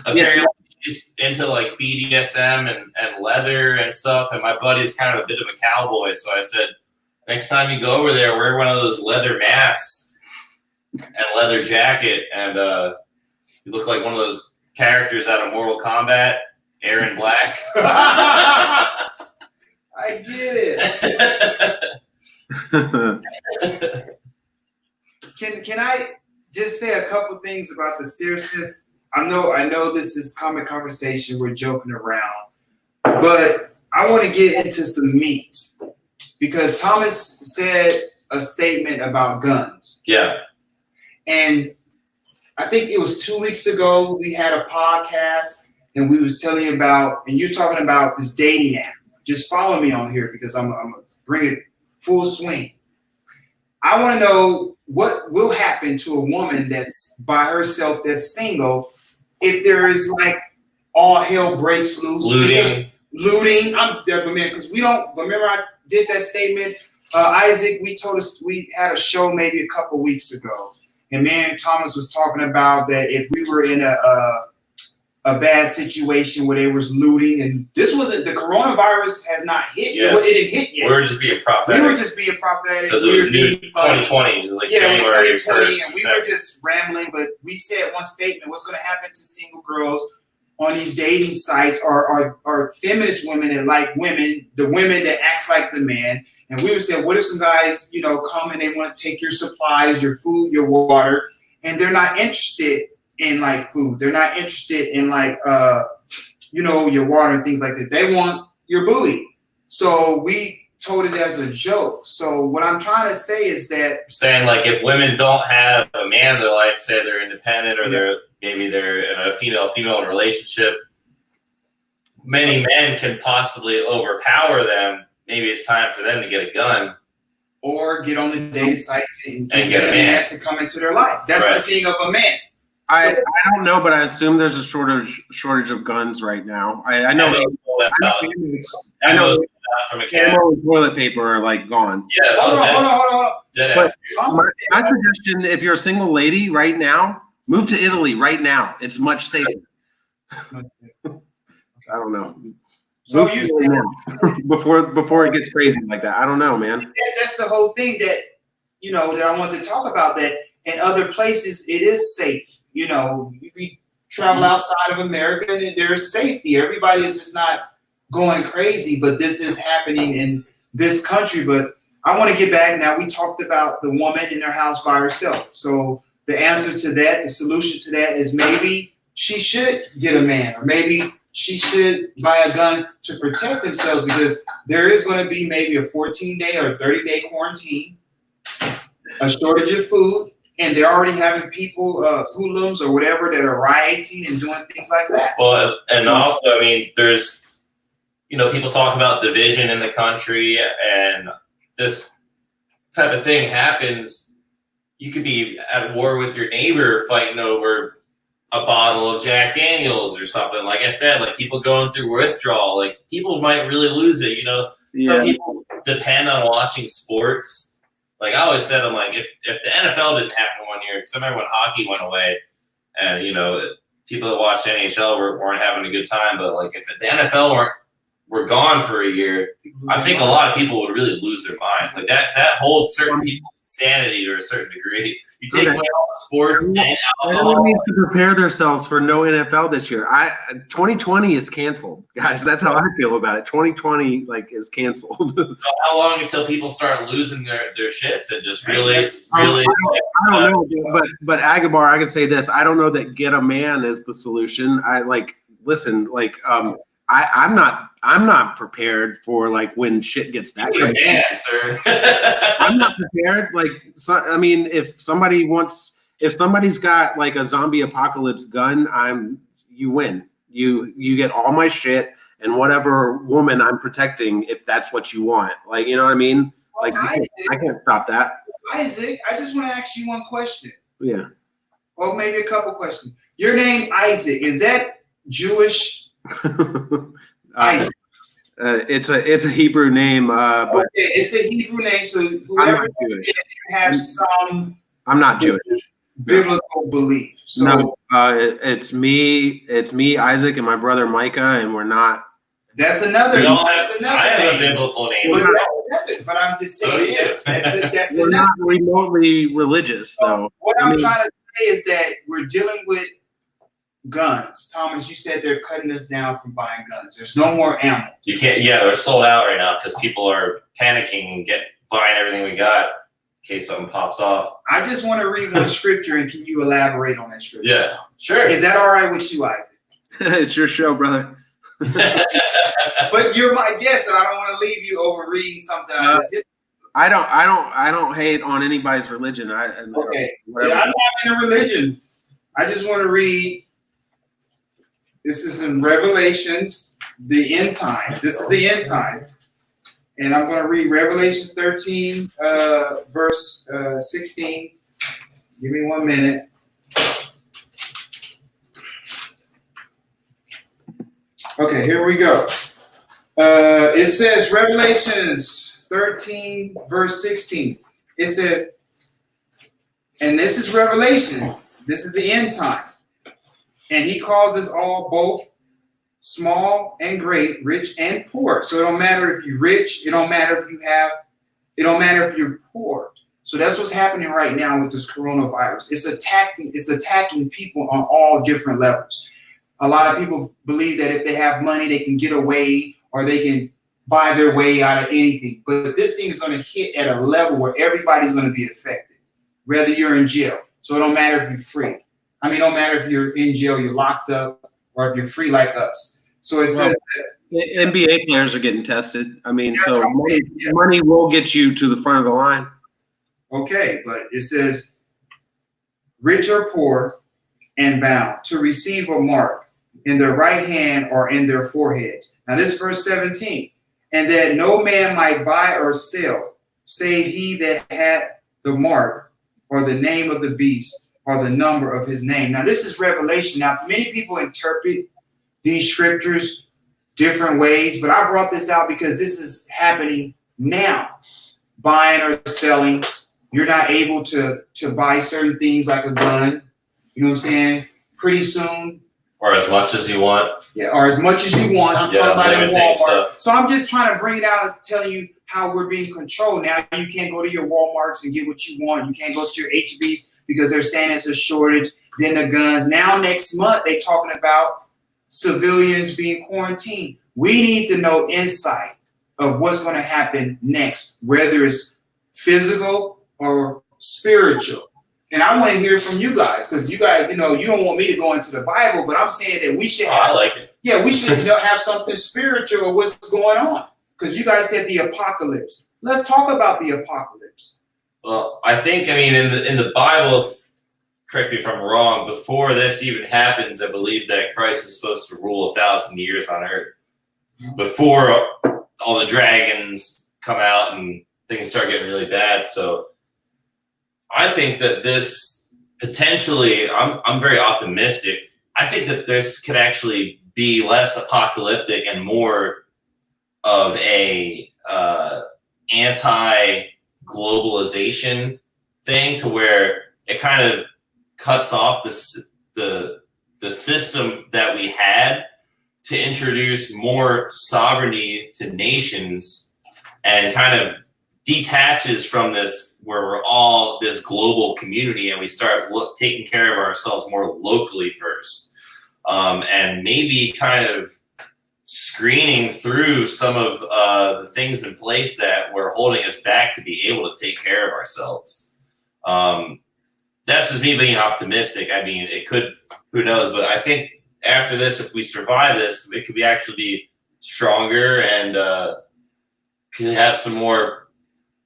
Apparently she's into like BDSM and leather and stuff. And my buddy's kind of a bit of a cowboy. So I said, next time you go over there, wear one of those leather masks and leather jacket. And you look like one of those characters out of Mortal Kombat, Aaron Black. I get it. Can I just say a couple things about the seriousness? I know this is common conversation. We're joking around, but I want to get into some meat because Thomas said a statement about guns. Yeah. And I think it was 2 weeks ago we had a podcast and we was telling you about, and you're talking about this dating app. Just follow me on here because I'm gonna bring it full swing. I want to know what will happen to a woman that's by herself, that's single, if there is like all hell breaks loose. Looting. I'm man, because we don't remember I did that statement. Isaac, we had a show maybe a couple weeks ago, and me and Thomas was talking about that if we were in a bad situation where they was looting, and this wasn't, the coronavirus has not hit. Yeah. It didn't hit yet. We were just being prophetic. Because it was new 2020. It was like January 1st. And we were just rambling, but we said one statement: what's going to happen to single girls on these dating sites are feminist women that like women, the women that acts like the man. And we would say, what if some guys, you know, come and they want to take your supplies, your food, your water, and they're not interested in like food. They're not interested in like, you know, your water and things like that. They want your booty. So we told it as a joke. So what I'm trying to say is that saying like if women don't have a man in their life, say they're independent or maybe they're in a female relationship, many men can possibly overpower them. Maybe it's time for them to get a gun. Or get on the dating sites and get a man to come into their life. That's right. The thing of a man. I don't know, but I assume there's a shortage of guns right now. I know from a can. Ammo and toilet paper are like gone. Yeah, hold on. But my suggestion, if you're a single lady right now, move to Italy right now. It's much safer. I don't know. So you before it gets crazy like that. I don't know, man. That's the whole thing that that I want to talk about. That in other places it is safe. You know, we travel outside of America and there's safety. Everybody is just not going crazy, but this is happening in this country. But I want to get back now. We talked about the woman in her house by herself. So the answer to that, the solution to that is maybe she should get a man, or maybe she should buy a gun to protect themselves, because there is going to be maybe a 14-day or 30-day quarantine, a shortage of food, and they're already having people, hoodlums or whatever, that are rioting and doing things like that. Well, and also, I mean, there's, people talk about division in the country, and this type of thing happens. You could be at war with your neighbor fighting over a bottle of Jack Daniels or something. Like I said, like people going through withdrawal, like people might really lose it. You know, some people depend on watching sports. Like I always said, I'm like, if the NFL didn't happen one year, because I remember when hockey went away, and you know, people that watched NHL weren't having a good time. But like, if the NFL were gone for a year, I think a lot of people would really lose their minds. Like that holds certain people's sanity to a certain degree. You take away all the sports and Everyone alcohol. needs to prepare themselves for no NFL this year. 2020 is canceled, guys. That's how I feel about it. 2020 is canceled. So how long until people start losing their shits and just really? I don't know, but Agabar, I can say this. I don't know that get a man is the solution. I'm not prepared for when shit gets that You're a crazy. man, sir. I'm not prepared. If somebody's got a zombie apocalypse gun, you win. You get all my shit and whatever woman I'm protecting if that's what you want. You know what I mean? Well, I can't stop that. Isaac, I just want to ask you one question, Yeah. or maybe a couple questions. Your name Isaac, is that Jewish? Isaac. It's a Hebrew name, but Okay, it's a Hebrew name, so I'm whoever not Jewish. have some I'm not Jewish. biblical belief. So No, it's me, Isaac, and my brother Micah, and we're not. that's another. We all That's have, I another have a name. biblical name. But that's another. But I'm just So do saying you. that's We're another. not remotely religious, though. What I I'm mean- trying to say is that we're dealing with guns. Thomas, you said they're cutting us down from buying guns. There's no more ammo. You can't. Yeah, they're sold out right now because people are panicking and buying everything we got in case something pops off. I just want to read one scripture, and can you elaborate on that scripture? Yeah, Thomas? sure. Is that all right with you, Isaac? It's your show, brother. But you're my guest, and I don't want to leave you over reading something. out of this history. I don't hate on anybody's religion. Okay. Whatever. Yeah, I'm not in a religion. I just want to read. This is in Revelations, the end time. This is the end time. And I'm going to read Revelation 13, verse 16. Give me 1 minute. Okay, here we go. It says, Revelations 13, verse 16. It says, and this is Revelation. This is the end time. And he calls us all, both small and great, rich and poor. So it don't matter if you're rich. It don't matter if you have. It don't matter if you're poor. So that's what's happening right now with this coronavirus. It's attacking people on all different levels. A lot of people believe that if they have money, they can get away or they can buy their way out of anything. But this thing is going to hit at a level where everybody's going to be affected, whether you're in jail. So it don't matter if you're free. I mean, it don't matter if you're in jail, you're locked up, or if you're free like us. So it says that, NBA players are getting tested. I mean, That's so what I'm saying, yeah. money will get you to the front of the line. okay, but it says, rich or poor and bound, to receive a mark in their right hand or in their foreheads. Now this is verse 17. And that no man might buy or sell, save he that had the mark or the name of the beast or the number of his name. Now this is Revelation. Now many people interpret these scriptures different ways, but I brought this out because this is happening now. Buying or selling, you're not able to buy certain things like a gun. You know what I'm saying? Pretty soon, Or as much as you want. yeah, or as much as you want. I'm Yeah, talking about in limiting Walmart. stuff. So I'm just trying to bring it out, telling you how we're being controlled. Now you can't go to your Walmarts and get what you want. You can't go to your HBs because they're saying it's a shortage. Then the guns. Now next month they're talking about civilians being quarantined. We need to know insight of what's going to happen next, whether it's physical or spiritual. And I want to hear from you guys because you guys, you don't want me to go into the Bible, but I'm saying that we should Oh, I have, like it. yeah, we should have something spiritual of what's going on. Because you guys said the apocalypse. Let's talk about the apocalypse. Well, I think, in the Bible, correct me if I'm wrong, before this even happens, I believe that Christ is supposed to rule 1,000 years on earth. Before all the dragons come out and things start getting really bad. So I think that this potentially, I'm very optimistic. I think that this could actually be less apocalyptic and more of a anti-globalization thing, to where it kind of cuts off the system that we had to introduce more sovereignty to nations, and kind of detaches from this, where we're all this global community, and we start taking care of ourselves more locally first, and maybe kind of screening through some of the things in place that were holding us back to be able to take care of ourselves. That's just me being optimistic. I mean, it could, who knows, but I think after this, if we survive this, it could actually be stronger, and could have some more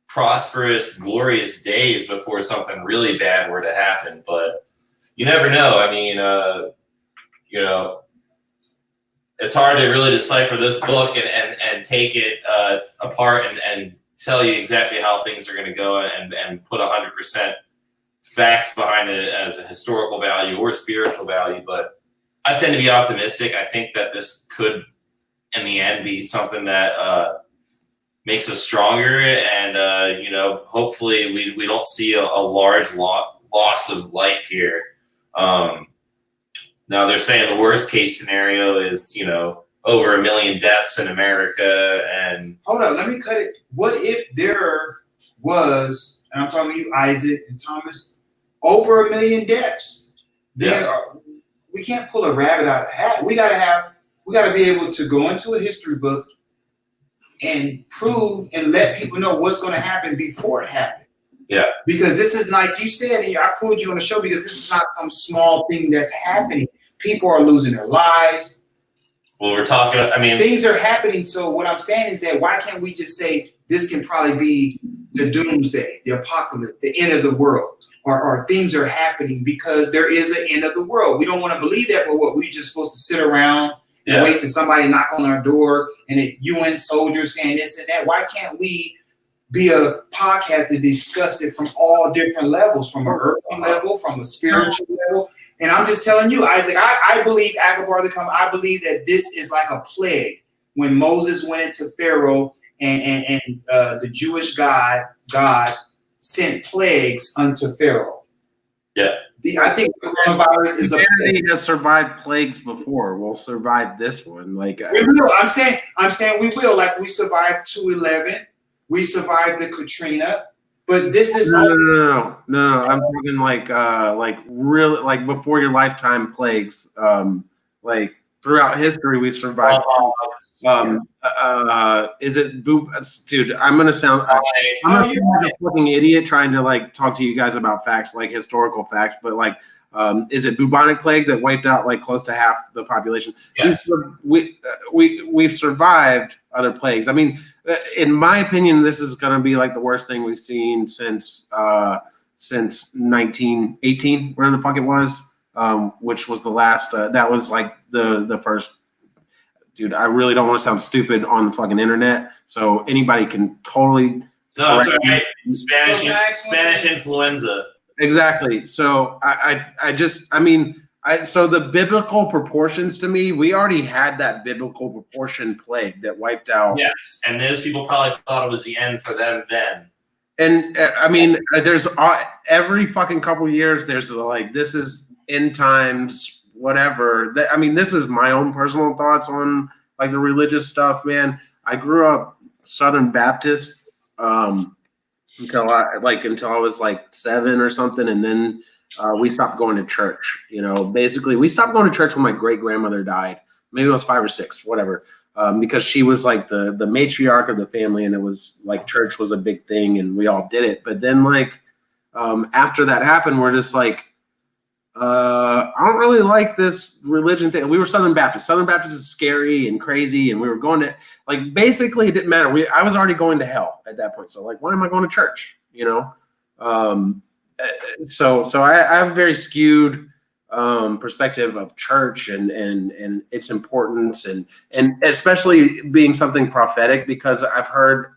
prosperous, glorious days before something really bad were to happen. But you never know. I mean, you know, it's hard to really decipher this book and take it apart and tell you exactly how things are going to go, and put 100% facts behind it as a historical value or spiritual value. But I tend to be optimistic. I think that this could, in the end, be something that makes us stronger, and you know, hopefully we don't see a large loss of life here. Now they're saying the worst case scenario is, you know, over 1 million deaths in America. And hold on, let me cut it. What if there was, and I'm talking to you, Isaac and Thomas, over 1 million deaths? We can't pull a rabbit out of a hat. We gotta be able to go into a history book and prove and let people know what's going to happen before it happened. Yeah. Because this is, like you said, and I pulled you on the show because this is not some small thing that's happening. People are losing their lives. well, we're talking, I mean, Things are happening. So what I'm saying is that why can't we just say this can probably be the doomsday, the apocalypse, the end of the world, or things are happening because there is an end of the world. We don't want to believe that, but what, we just supposed to sit around and wait till somebody knock on our door and a UN soldiers saying this and that? Why can't we be a podcast to discuss it from all different levels, from an earthly level, from a spiritual level? And I'm just telling you, Isaac, I believe Agabar the come. I believe that this is like a plague. When Moses went into Pharaoh and the Jewish God sent plagues unto Pharaoh. Yeah. I think coronavirus is a plague. Humanity has survived plagues before. We'll survive this one. Like We will. I'm saying we will. Like we survived 2/11. We survived the Katrina. But this is no. I'm talking like really like before your lifetime plagues. Like throughout history, we've survived. Is it dude? I'm gonna sound like a fucking idiot trying to like talk to you guys about facts, like historical facts. But like, is it bubonic plague that wiped out like close to half the population? Yes. We've survived other plagues. I mean, in my opinion, this is gonna be like the worst thing we've seen since 1918, whatever the fuck it was. Which was the last, that was like the first, dude, I really don't want to sound stupid on the fucking internet. So anybody can totally. No, it's all right. Spanish influenza. Exactly. So so the biblical proportions to me, we already had that biblical proportion plague that wiped out. Yes. And those people probably thought it was the end for them then. And I mean, there's every fucking couple years, there's like, this is end times, whatever. I mean, this is my own personal thoughts on like the religious stuff, man. I grew up Southern Baptist until I was like 7 or something, and then we stopped going to church. You know, basically, we stopped going to church when my great grandmother died. Maybe I was 5 or 6, whatever. Because she was like the matriarch of the family, and it was like church was a big thing, and we all did it. But then like after that happened, we're just like, I don't really like this religion thing. We were Southern Baptist. Southern Baptist is scary and crazy, and we were going to like basically it didn't matter. I was already going to hell at that point. So like, why am I going to church? You know, so I have a very skewed perspective of church and its importance and especially being something prophetic, because I've heard.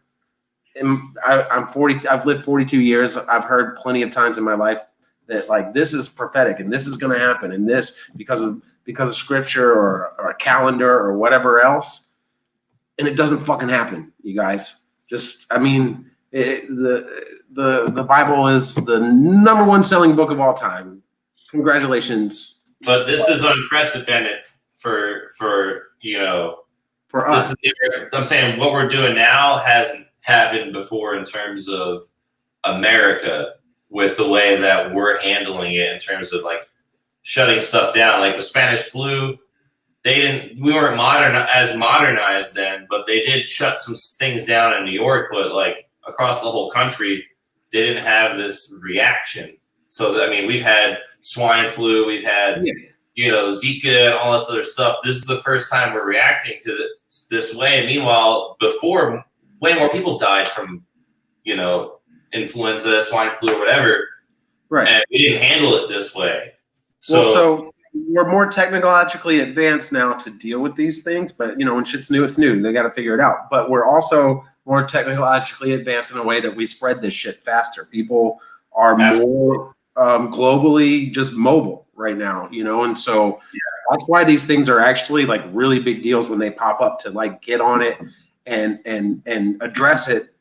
I'm 40. I've lived 42 years. I've heard plenty of times in my life that like this is prophetic and this is going to happen and this because of scripture or a calendar or whatever else, and it doesn't fucking happen, you guys. Just, I mean, the Bible is the #1 selling book of all time. Congratulations. But this is unprecedented for For us. I'm saying what we're doing now hasn't happened before in terms of America with the way that we're handling it in terms of like shutting stuff down. Like the Spanish flu, we weren't modernized then, but they did shut some things down in New York, but like across the whole country, they didn't have this reaction. So, I mean, we've had swine flu, we've had, Zika and all this other stuff. This is the first time we're reacting to this way. Meanwhile, before, way more people died from, influenza, swine flu, or whatever. Right. And we didn't handle it this way. So, So we're more technologically advanced now to deal with these things, but when shit's new, it's new. They got to figure it out. But we're also more technologically advanced in a way that we spread this shit faster. People are more globally just mobile right now, and so that's why these things are actually like really big deals when they pop up, to like get on it and address it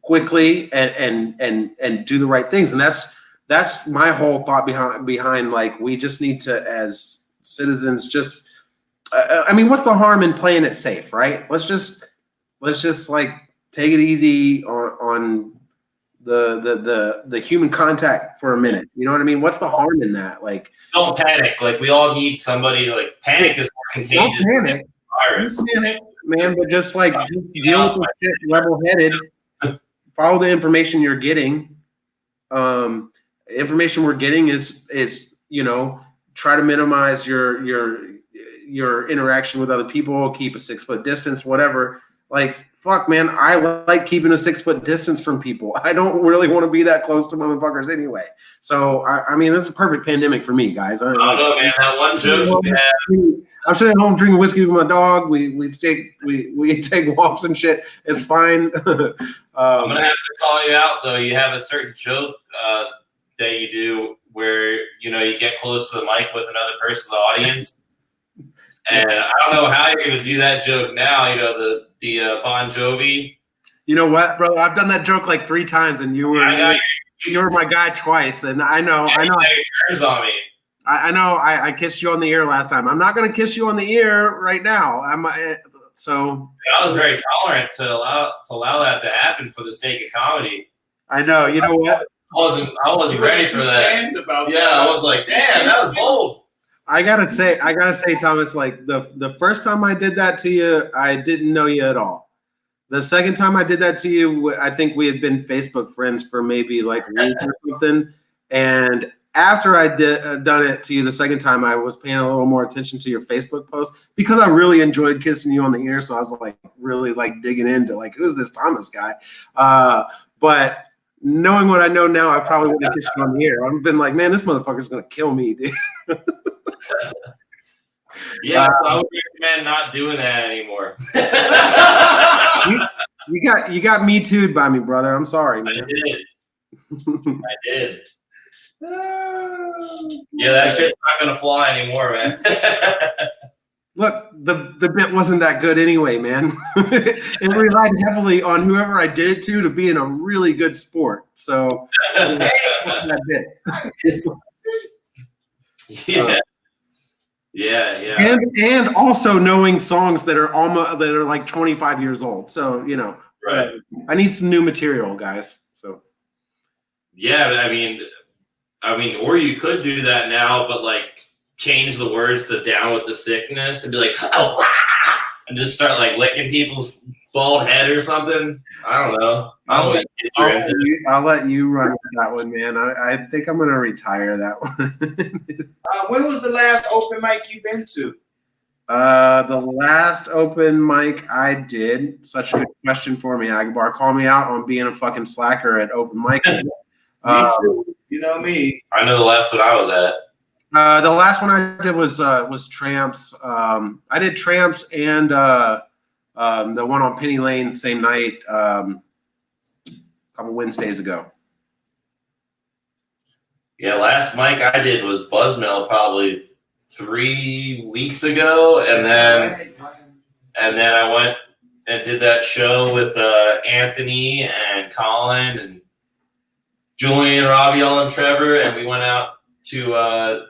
quickly and do the right things. And that's my whole thought behind like, we just need to, as citizens, just I mean, what's the harm in playing it safe, right? Let's just like take it easy on the human contact for a minute. You know what I mean? What's the harm in that? Like, don't panic. Like, we all need somebody to like panic is more contagious than the virus. Don't panic, man, but just deal with the shit level-headed. Follow the information you're getting. Information we're getting is try to minimize your interaction with other people, keep a 6-foot distance, whatever. Like, fuck, man, I like keeping a 6-foot distance from people. I don't really want to be that close to motherfuckers anyway. So, I mean, it's a perfect pandemic for me, guys. I don't know, man. That one joke we had. I'm sitting at home drinking whiskey with my dog. We take walks and shit. It's fine. I'm gonna have to call you out though. You have a certain joke that you do where you get close to the mic with another person in the audience, and I don't know how you're gonna do that joke now. The Bon Jovi. You know what, brother? I've done that joke like 3 times, and you were my guy twice, and I know. Turns on me. I know. I kissed you on the ear last time. I'm not gonna kiss you on the ear right now. So. I was very tolerant to allow that to happen for the sake of comedy. I know. You know what? I wasn't ready for that. I was like, damn, that was bold. I gotta say, Thomas, like the first time I did that to you, I didn't know you at all. The second time I did that to you, I think we had been Facebook friends for maybe like a week or something. And after I done it to you the second time, I was paying a little more attention to your Facebook post because I really enjoyed kissing you on the ear. So I was like really like digging into like, who's this Thomas guy? But knowing what I know now, I probably wouldn't kiss you on the ear. I've been like, man, this motherfucker's gonna kill me, dude. Yeah, I would recommend not doing that anymore. You got me too'd by me, brother. I'm sorry, man. I did. Yeah, that shit's not gonna fly anymore, man. Look, the bit wasn't that good anyway, man. It relied heavily on whoever I did it to being a really good sport. So that bit. Yeah. And also knowing songs that are like 25 years old. So right. I need some new material, guys. So yeah, I mean, or you could do that now, but like change the words to "down with the sickness" and be like, "Oh," and just start like licking people's bald head or something. I don't know. I'll let you run with that one, man. I think I'm gonna retire that one. When was the last open mic you've been to? The last open mic I did. Such a good question for me, Agbar. Call me out on being a fucking slacker at open mic. Me too. You know me. I know the last one I was at. The last one I did was Tramps. I did Tramps and the one on Penny Lane the same night, a couple Wednesdays ago. Yeah, last mic I did was Buzzmill probably 3 weeks ago, and then I went and did that show with Anthony and Colin and Julian, Raviel, and Trevor, and we went out to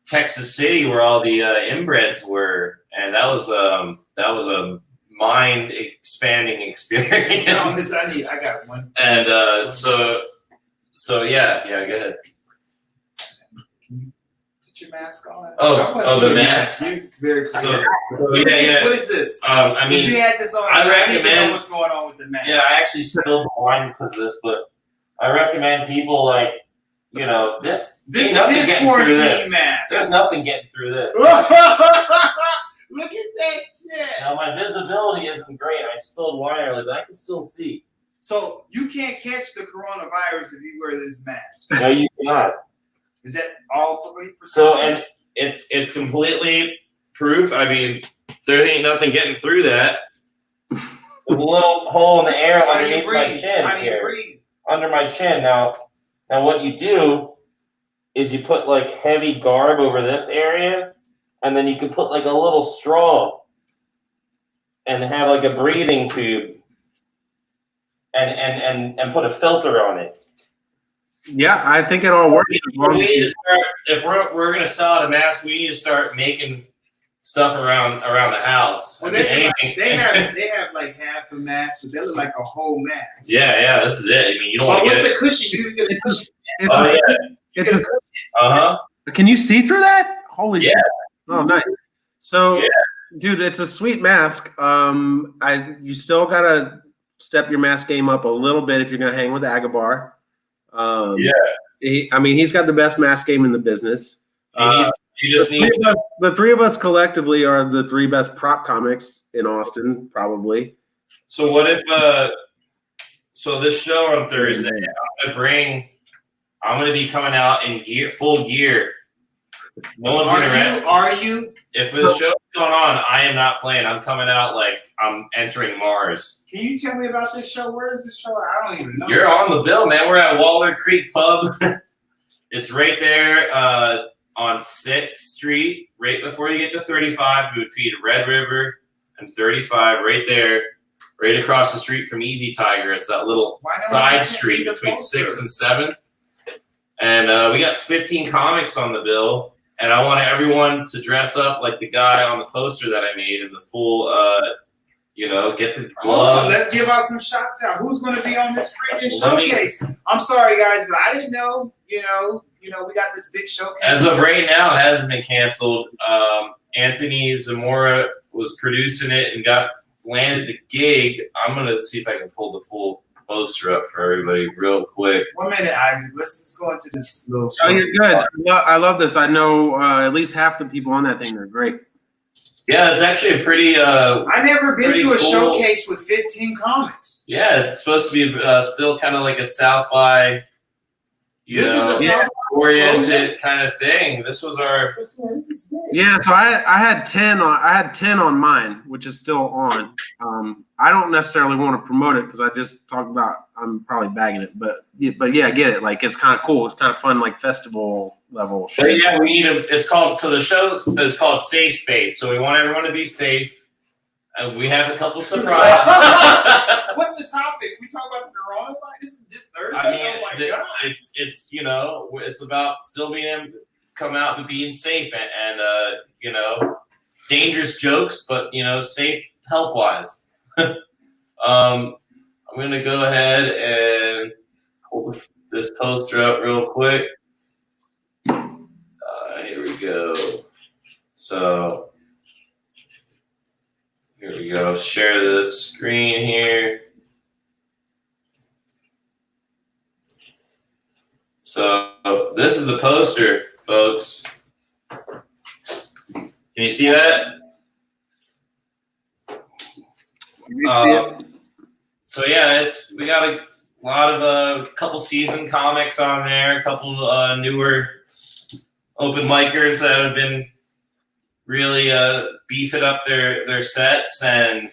Texas City where all the inbreds were, and that was a mind expanding experience. I got one. And so yeah, go ahead. Put your mask on. The mask. You very So, What is this? I If you mean, had this on, I I need to recommend- know what's going on with the mask. yeah, I actually spilled the wine because of this, but I recommend people this. This ain't is nothing his getting through quarantine this. mask. There's nothing getting through this. Look at that shit. Now my visibility isn't great. I spilled wine earlier, but I can still see. So you can't catch the coronavirus if you wear this mask. No, you cannot. Is that all 3%? So, and it's completely proof. I mean, there ain't nothing getting through that. There's a little hole in the air How do you underneath my breathe? chin How do you here. breathe? Under my chin. Now what you do is you put like heavy garb over this area, and then you can put like a little straw and have like a breathing tube and put a filter on it. Yeah, I think it all works. as long We as need you- to start, if we're gonna sell out a mask, we need to start making stuff around the house. Well, I mean, they anything. they have like half a mask, but they look like a whole mask. Yeah, this is it. I mean, you don't But want to what's get the cushion? You get a It's cushion. a- it's Oh a- yeah. it's a- Uh-huh. Can you see through that? Holy Yeah. shit! Oh, nice. So, Yeah. dude, it's a sweet mask. You still gotta step your mask game up a little bit if you're gonna hang with Agabar. Yeah. He's got the best mask game in the business. You just need The three of us collectively are the three best prop comics in Austin, probably. So what if so this show on Thursday, I'm gonna be coming out in full gear. No one's gonna rent. Are you? If the show's going on, I am not playing. I'm coming out like I'm entering Mars. Can you tell me about this show? Where is this show? I don't even know. You're on the bill, man. We're at Waller Creek Pub. It's right there on 6th Street, right before you get to 35. We would feed Red River and 35 right there, right across the street from Easy Tiger. It's that little Why don't side you send street me the between poster? 6th and 7th. And we got 15 comics on the bill. And I want everyone to dress up like the guy on the poster that I made in the full, get the Hold on, gloves. let's give out some shots out. Who's going to be on this freaking Let me- showcase? I'm sorry, guys, but I didn't know. We got this big showcase. As of right now, it hasn't been canceled. Anthony Zamora was producing it and landed the gig. I'm gonna see if I can pull the full poster up for everybody real quick. 1 minute, Isaac. Let's go into this little Oh, show. you're good. I love this. I know at least half the people on that thing are great. Yeah, it's actually a pretty. I never been Pretty to a cool. showcase with 15 comics. Yeah, it's supposed to be still kind of like a South by, This is a South oriented kind of thing. This was our. Yeah, so I had 10 on mine, which is still on. I don't necessarily want to promote it because I just talked about I'm probably bagging it, but yeah, I get it. Like it's kind of cool. It's kind of fun, like festival level But shit. yeah, we need a. It's called. So the show is called Safe Space. So we want everyone to be safe. We have a couple surprises. What's the topic? We talk about the coronavirus. This is this Thursday. I mean, Oh my god! it's it's about still being come out and being safe and dangerous jokes, but safe health wise. I'm gonna go ahead and pull this poster up real quick. Here we go. So here we go. Share this screen here. So this is the poster, folks. Can you see that? So yeah, we got a lot of a couple seasoned comics on there, a couple newer open micers that have been really beefing up their sets, and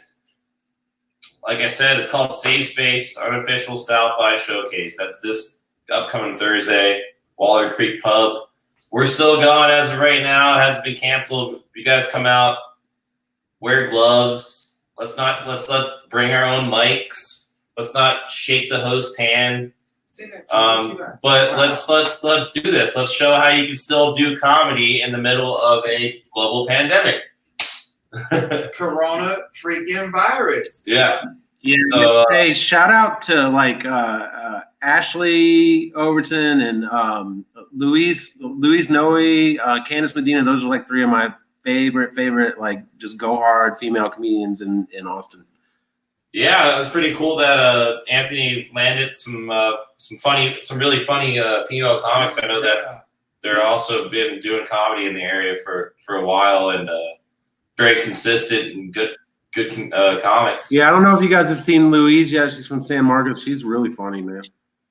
like I said, it's called Safe Space Unofficial South by Showcase. That's this upcoming Thursday. Waller Creek Pub. We're still going as of right now. It hasn't been canceled. You guys come out, wear gloves. Let's bring our own mics. Let's not shake the host hand. But let's do this. Let's show how you can still do comedy in the middle of a global pandemic. Corona freaking virus. Yeah. Yeah. So, hey, shout out to like Ashley Overton and Luis Noe, Candace Medina. Those are like three of my favorite like just go hard female comedians in Austin. Yeah, it was pretty cool that Anthony landed some really funny female comics. I know that they're also been doing comedy in the area for a while and very consistent and good comics. Yeah, I don't know if you guys have seen Louise yet. She's from San Marcos. She's really funny, man.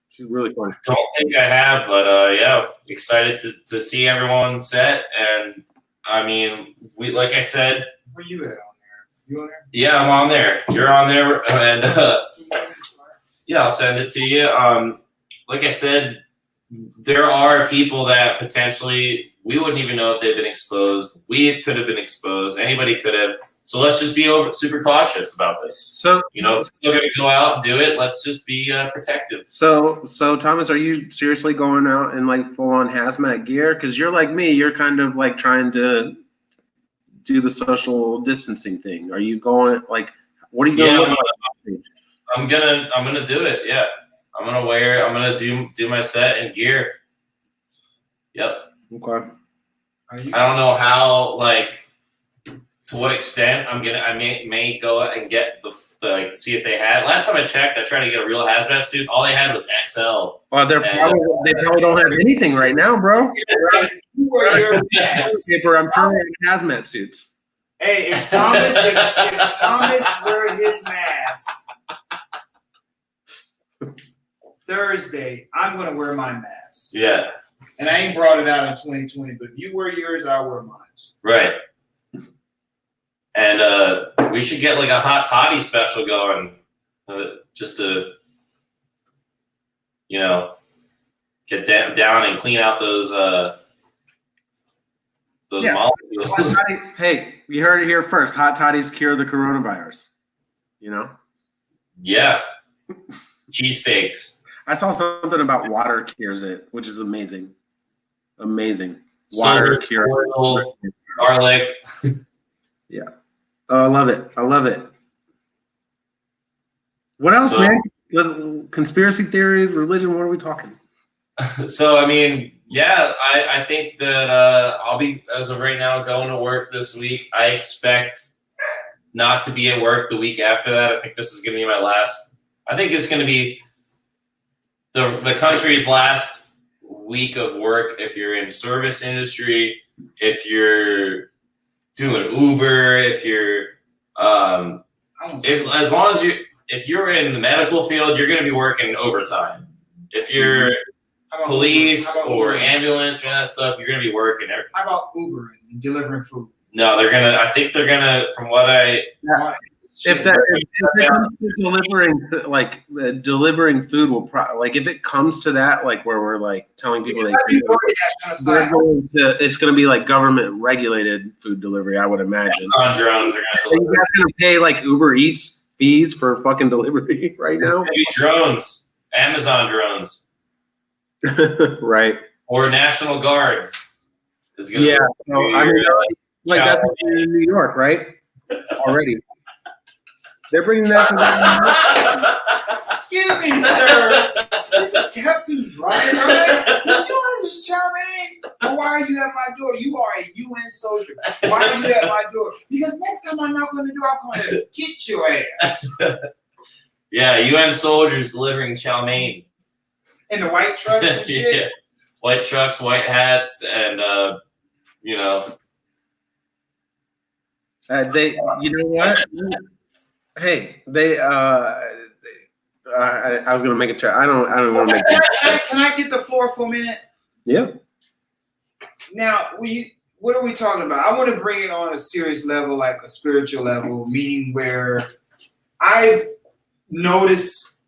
She's really funny. Don't think I have, but yeah, excited to see everyone set. And I mean, like I said, Where you at on there? You on there? yeah, I'm on there. You're on there, and yeah, I'll send it to you. Like I said, there are people that potentially we wouldn't even know if they've been exposed. We could have been exposed. Anybody could have. So let's just be super cautious about this. So Still gonna go out and do it. Let's just be protective. So Thomas, are you seriously going out in like full on hazmat gear? Because you're like me. You're kind of like trying to do the social distancing thing. Are you going like? What are you going? Yeah, to look like? I'm gonna do it. Yeah, I'm gonna do my set in gear. Yep. Okay. I don't know how, like, to what extent I may go and get the see if they had. Last time I checked, I tried to get a real hazmat suit. All they had was XL. Well, they probably don't have anything right now, bro. You wear your mask. Paper, I'm sure wearing hazmat suits. Hey, if Thomas wear his mask Thursday, I'm gonna wear my mask. Yeah. And I ain't brought it out in 2020, but if you wear yours, I'll wear mine. Right. And we should get like a hot toddy special going, just to, get down and clean out those molecules. Hey, you heard it here first. Hot toddies cure the coronavirus. Yeah. Cheesesteaks. I saw something about water cures it, which is amazing. Amazing. Water cure. Oil, garlic. Yeah. Oh, I love it. I love it. What else, man? Conspiracy theories, religion, what are we talking? So, I mean, yeah, I think that I'll be, as of right now, going to work this week. I expect not to be at work the week after that. I think this is going to be my last. I think it's going to be the country's last week of work if you're in service industry, if you're doing Uber, if you're if you're in the medical field, you're going to be working overtime. If you're police or ambulance or that stuff, you're going to be working. How about Uber and delivering food? No, I think they're going to, from what I... If it comes to delivering food will if it comes to that, like where we're like telling people it's going to be like government regulated food delivery, I would imagine. On drones are Are you guys going to pay like Uber Eats fees for fucking delivery right now? Maybe drones, Amazon drones, right? Or National Guard is going to. Yeah, so, I mean, like that's in New York, right? Already. They're bringing that to Excuse me, sir. This is Captain Ryan, right? Did you understand me? But why are you at my door? You are a UN soldier. Why are you at my door? Because next time I'm not going to do, I'm going to get your ass. Yeah, UN soldiers delivering chow mein. In the white trucks and shit? Yeah. White trucks, white hats, and, you know what? Hey, I was gonna make a try. I don't want to make. Can I get the floor for a minute? Yeah. Now, what are we talking about? I want to bring it on a serious level, like a spiritual level, meaning where I've noticed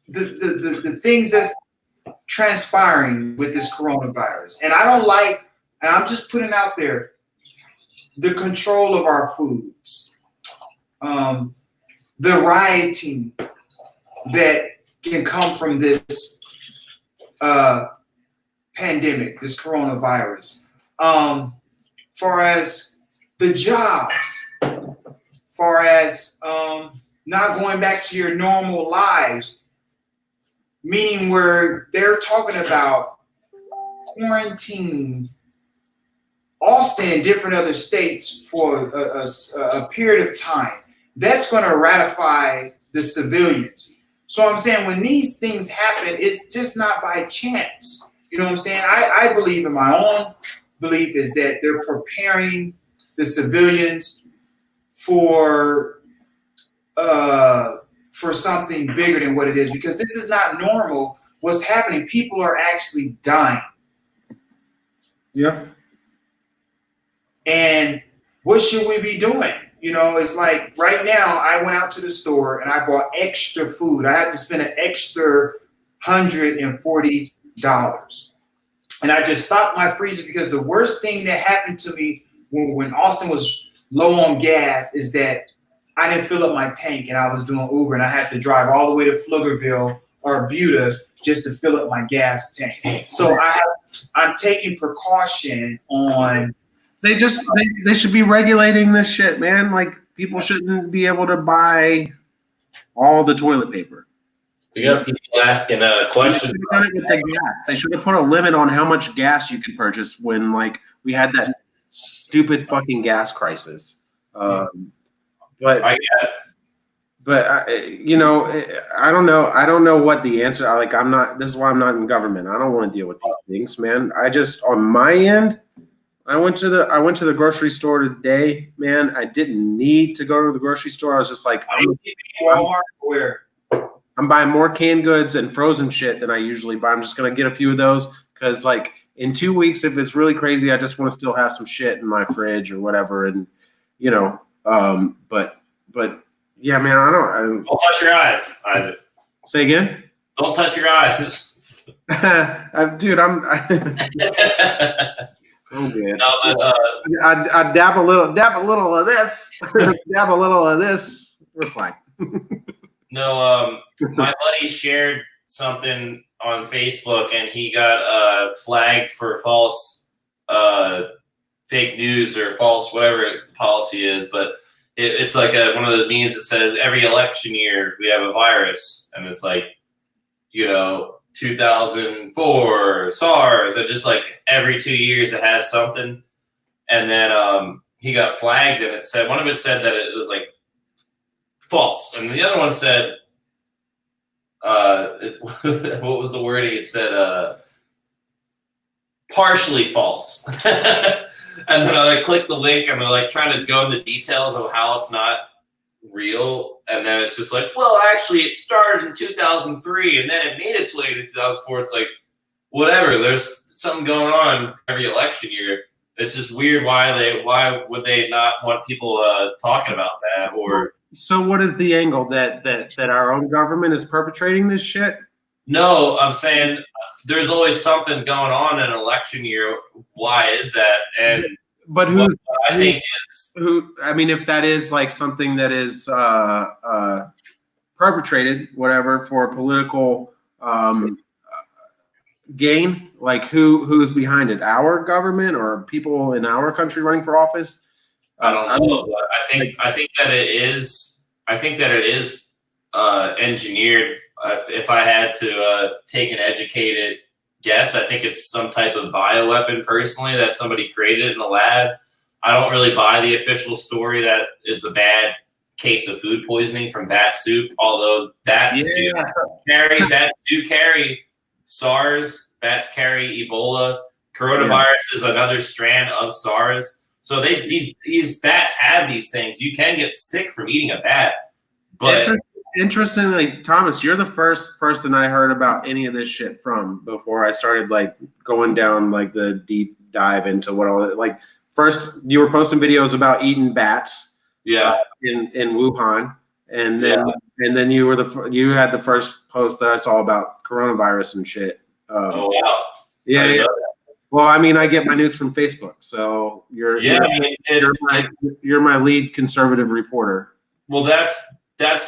the things that's transpiring with this coronavirus. And I don't like, and I'm just putting out there, the control of our foods, the rioting that can come from this pandemic, this coronavirus. Far as the jobs, far as not going back to your normal lives, meaning where they're talking about quarantine Austin and different other states for a period of time. That's going to ratify the civilians. So I'm saying when these things happen, it's just not by chance. You know what I'm saying? I believe, in my own belief, is that they're preparing the civilians for something bigger than what it is, because this is not normal. What's happening? People are actually dying. Yeah. And what should we be doing? You know, it's like right now I went out to the store and I bought extra food. I had to spend an extra $140. And I just stocked my freezer, because the worst thing that happened to me when Austin was low on gas is that I didn't fill up my tank, and I was doing Uber, and I had to drive all the way to Pflugerville or Buda just to fill up my gas tank. So I'm taking precaution on. They should be regulating this shit, man. Like, people shouldn't be able to buy all the toilet paper. We got people asking questions. They should have done it with the gas. They should have put a limit on how much gas you could purchase when, like, we had that stupid fucking gas crisis. But you know, I don't know. I don't know what the answer. This is why I'm not in government. I don't want to deal with these things, man. I just, on my end, I went to the grocery store today, man. I didn't need to go to the grocery store. I was just like, Walmart, where? I'm buying more canned goods and frozen shit than I usually buy. I'm just gonna get a few of those because, like, in 2 weeks, if it's really crazy, I just want to still have some shit in my fridge or whatever. And you know, but yeah, man, Don't touch your eyes, Isaac. Say again. Don't touch your eyes. Dude, oh man. No, but I dab a little of this, dab a little of this. We're fine. no, my buddy shared something on Facebook, and he got flagged for false fake news or false whatever the policy is. But it's like one of those memes that says every election year we have a virus, and it's like, you know, 2004 SARS, and just like every 2 years it has something. And then he got flagged, and it said, one of it said that it was like false, and the other one said what was the wording? It said partially false. And then I like clicked the link, and they're like trying to go into details of how it's not real, and then it's just like, well, actually it started in 2003 and then it made its way to 2004. It's like, whatever, there's something going on every election year. It's just weird. Why would they not want people talking about that? Or so what is the angle that our own government is perpetrating this shit? No, I'm saying there's always something going on in an election year. Why is that? And but what I think is, I mean, if that is like something that is perpetrated, whatever, for political gain, like who's behind it? Our government or people in our country running for office? I don't know. But I think that it is. I think that it is engineered. If I had to take an educated guess, I think it's some type of bioweapon personally that somebody created in the lab. I don't really buy the official story that it's a bad case of food poisoning from bat soup, although bats do carry SARS, bats carry Ebola. Coronavirus is another strand of SARS. So these bats have these things. You can get sick from eating a bat. But interestingly, Thomas, you're the first person I heard about any of this shit from before I started like going down like the deep dive into what all like. First, you were posting videos about eating bats, in Wuhan, and then you had the first post that I saw about coronavirus and shit. Oh wow. Yeah, I didn't yeah. know that. Well, I mean, I get my news from Facebook, so Yeah, I mean, you're my lead conservative reporter. well, that's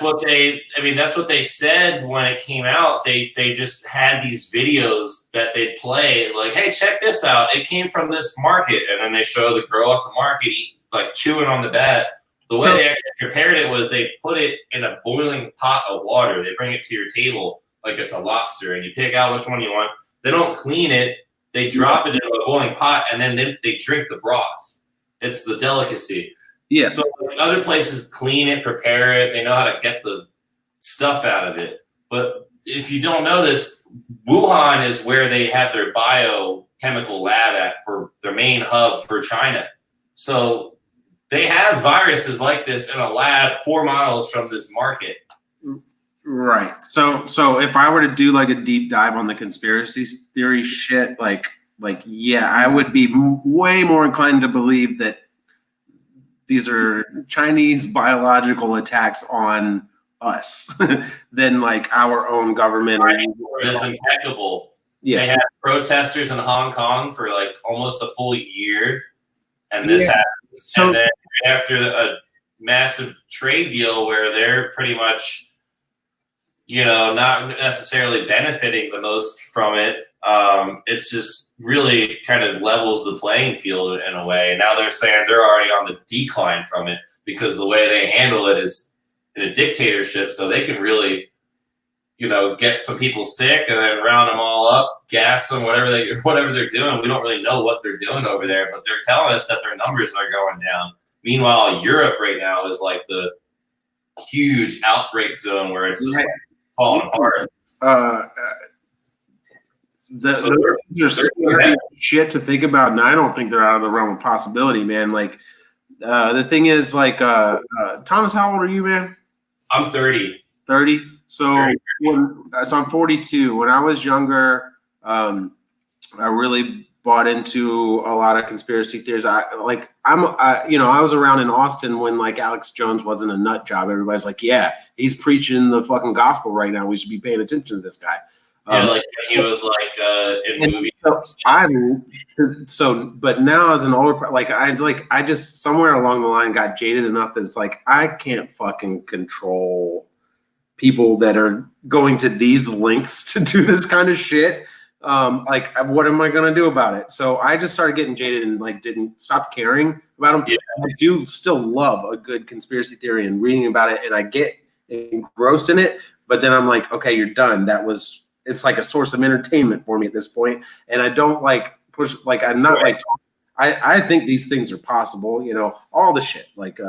what that's what they said when it came out. They just had these videos that they'd play, like, hey, check this out. It came from this market, and then they show the girl at the market like chewing on the bat. The way they actually prepared it was they put it in a boiling pot of water. They bring it to your table like it's a lobster, and you pick out which one you want. They don't clean it. They drop it into a boiling pot, and then they drink the broth. It's the delicacy. Yeah. So other places clean it, prepare it. They know how to get the stuff out of it. But if you don't know this, Wuhan is where they have their biochemical lab at for their main hub for China. So they have viruses like this in a lab 4 miles from this market. Right. So if I were to do like a deep dive on the conspiracy theory shit, like yeah, I would be way more inclined to believe that these are Chinese biological attacks on us than like our own government. Right. It is impeccable. Yeah. They had protesters in Hong Kong for like almost a full year, and this happens. So, and then after a massive trade deal where they're pretty much, not necessarily benefiting the most from it, it's just really kind of levels the playing field in a way. Now they're saying they're already on the decline from it because the way they handle it is in a dictatorship, so they can really get some people sick and then round them all up, gas them, whatever they're doing. We don't really know what they're doing over there, but they're telling us that their numbers are going down. Meanwhile, Europe right now is like the huge outbreak zone where it's just like falling apart. Those are scary shit to think about, and I don't think they're out of the realm of possibility, man. Like, the thing is, like, Thomas, how old are you, man? I'm 30. 30. So I'm 42. When I was younger, I really bought into a lot of conspiracy theories. I was around in Austin when like Alex Jones wasn't a nut job. Everybody's like, yeah, he's preaching the fucking gospel right now. We should be paying attention to this guy. Like he was like in movies. But now as an older, I just somewhere along the line got jaded enough that it's like I can't fucking control people that are going to these lengths to do this kind of shit. What am I gonna do about it? So I just started getting jaded and like didn't stop caring about them. Yeah. I do still love a good conspiracy theory and reading about it, and I get engrossed in it. But then I'm like, okay, you're done. It's like a source of entertainment for me at this point, and I don't like push. Like I'm not like. I think these things are possible. All the shit like we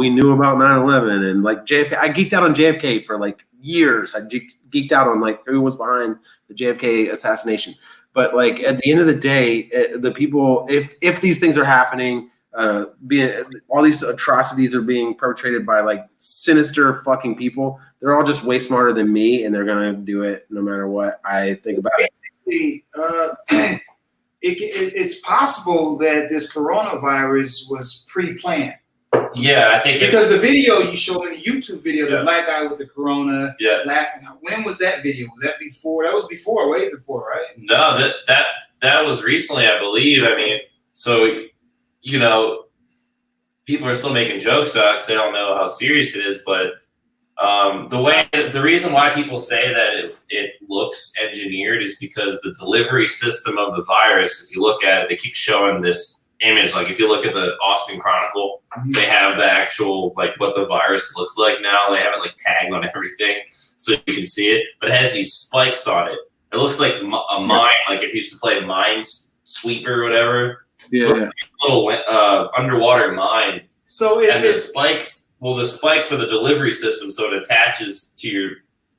knew about 9/11 and like JFK. I geeked out on JFK for like years. I geeked out on like who was behind the JFK assassination. But like at the end of the day, the people, if these things are happening, all these atrocities are being perpetrated by like sinister fucking people, they're all just way smarter than me, and they're gonna do it no matter what I think about it. Basically, it's possible that this coronavirus was pre-planned. Yeah, I think because the video you showed in the YouTube video, the black guy with the corona laughing. When was that video? Was that before? That was before, way before, right? No, that was recently, I believe. I mean, so people are still making jokes out because they don't know how serious it is. But the reason why people say that it looks engineered is because the delivery system of the virus. If you look at it, they keep showing this image. Like if you look at the Austin Chronicle, they have the actual like what the virus looks like now. They have it like tagged on everything so you can see it, but it has these spikes on it. It looks like a mine, like if you used to play Minesweeper or whatever. Yeah, little underwater mine. So the spikes are the delivery system, so it attaches to your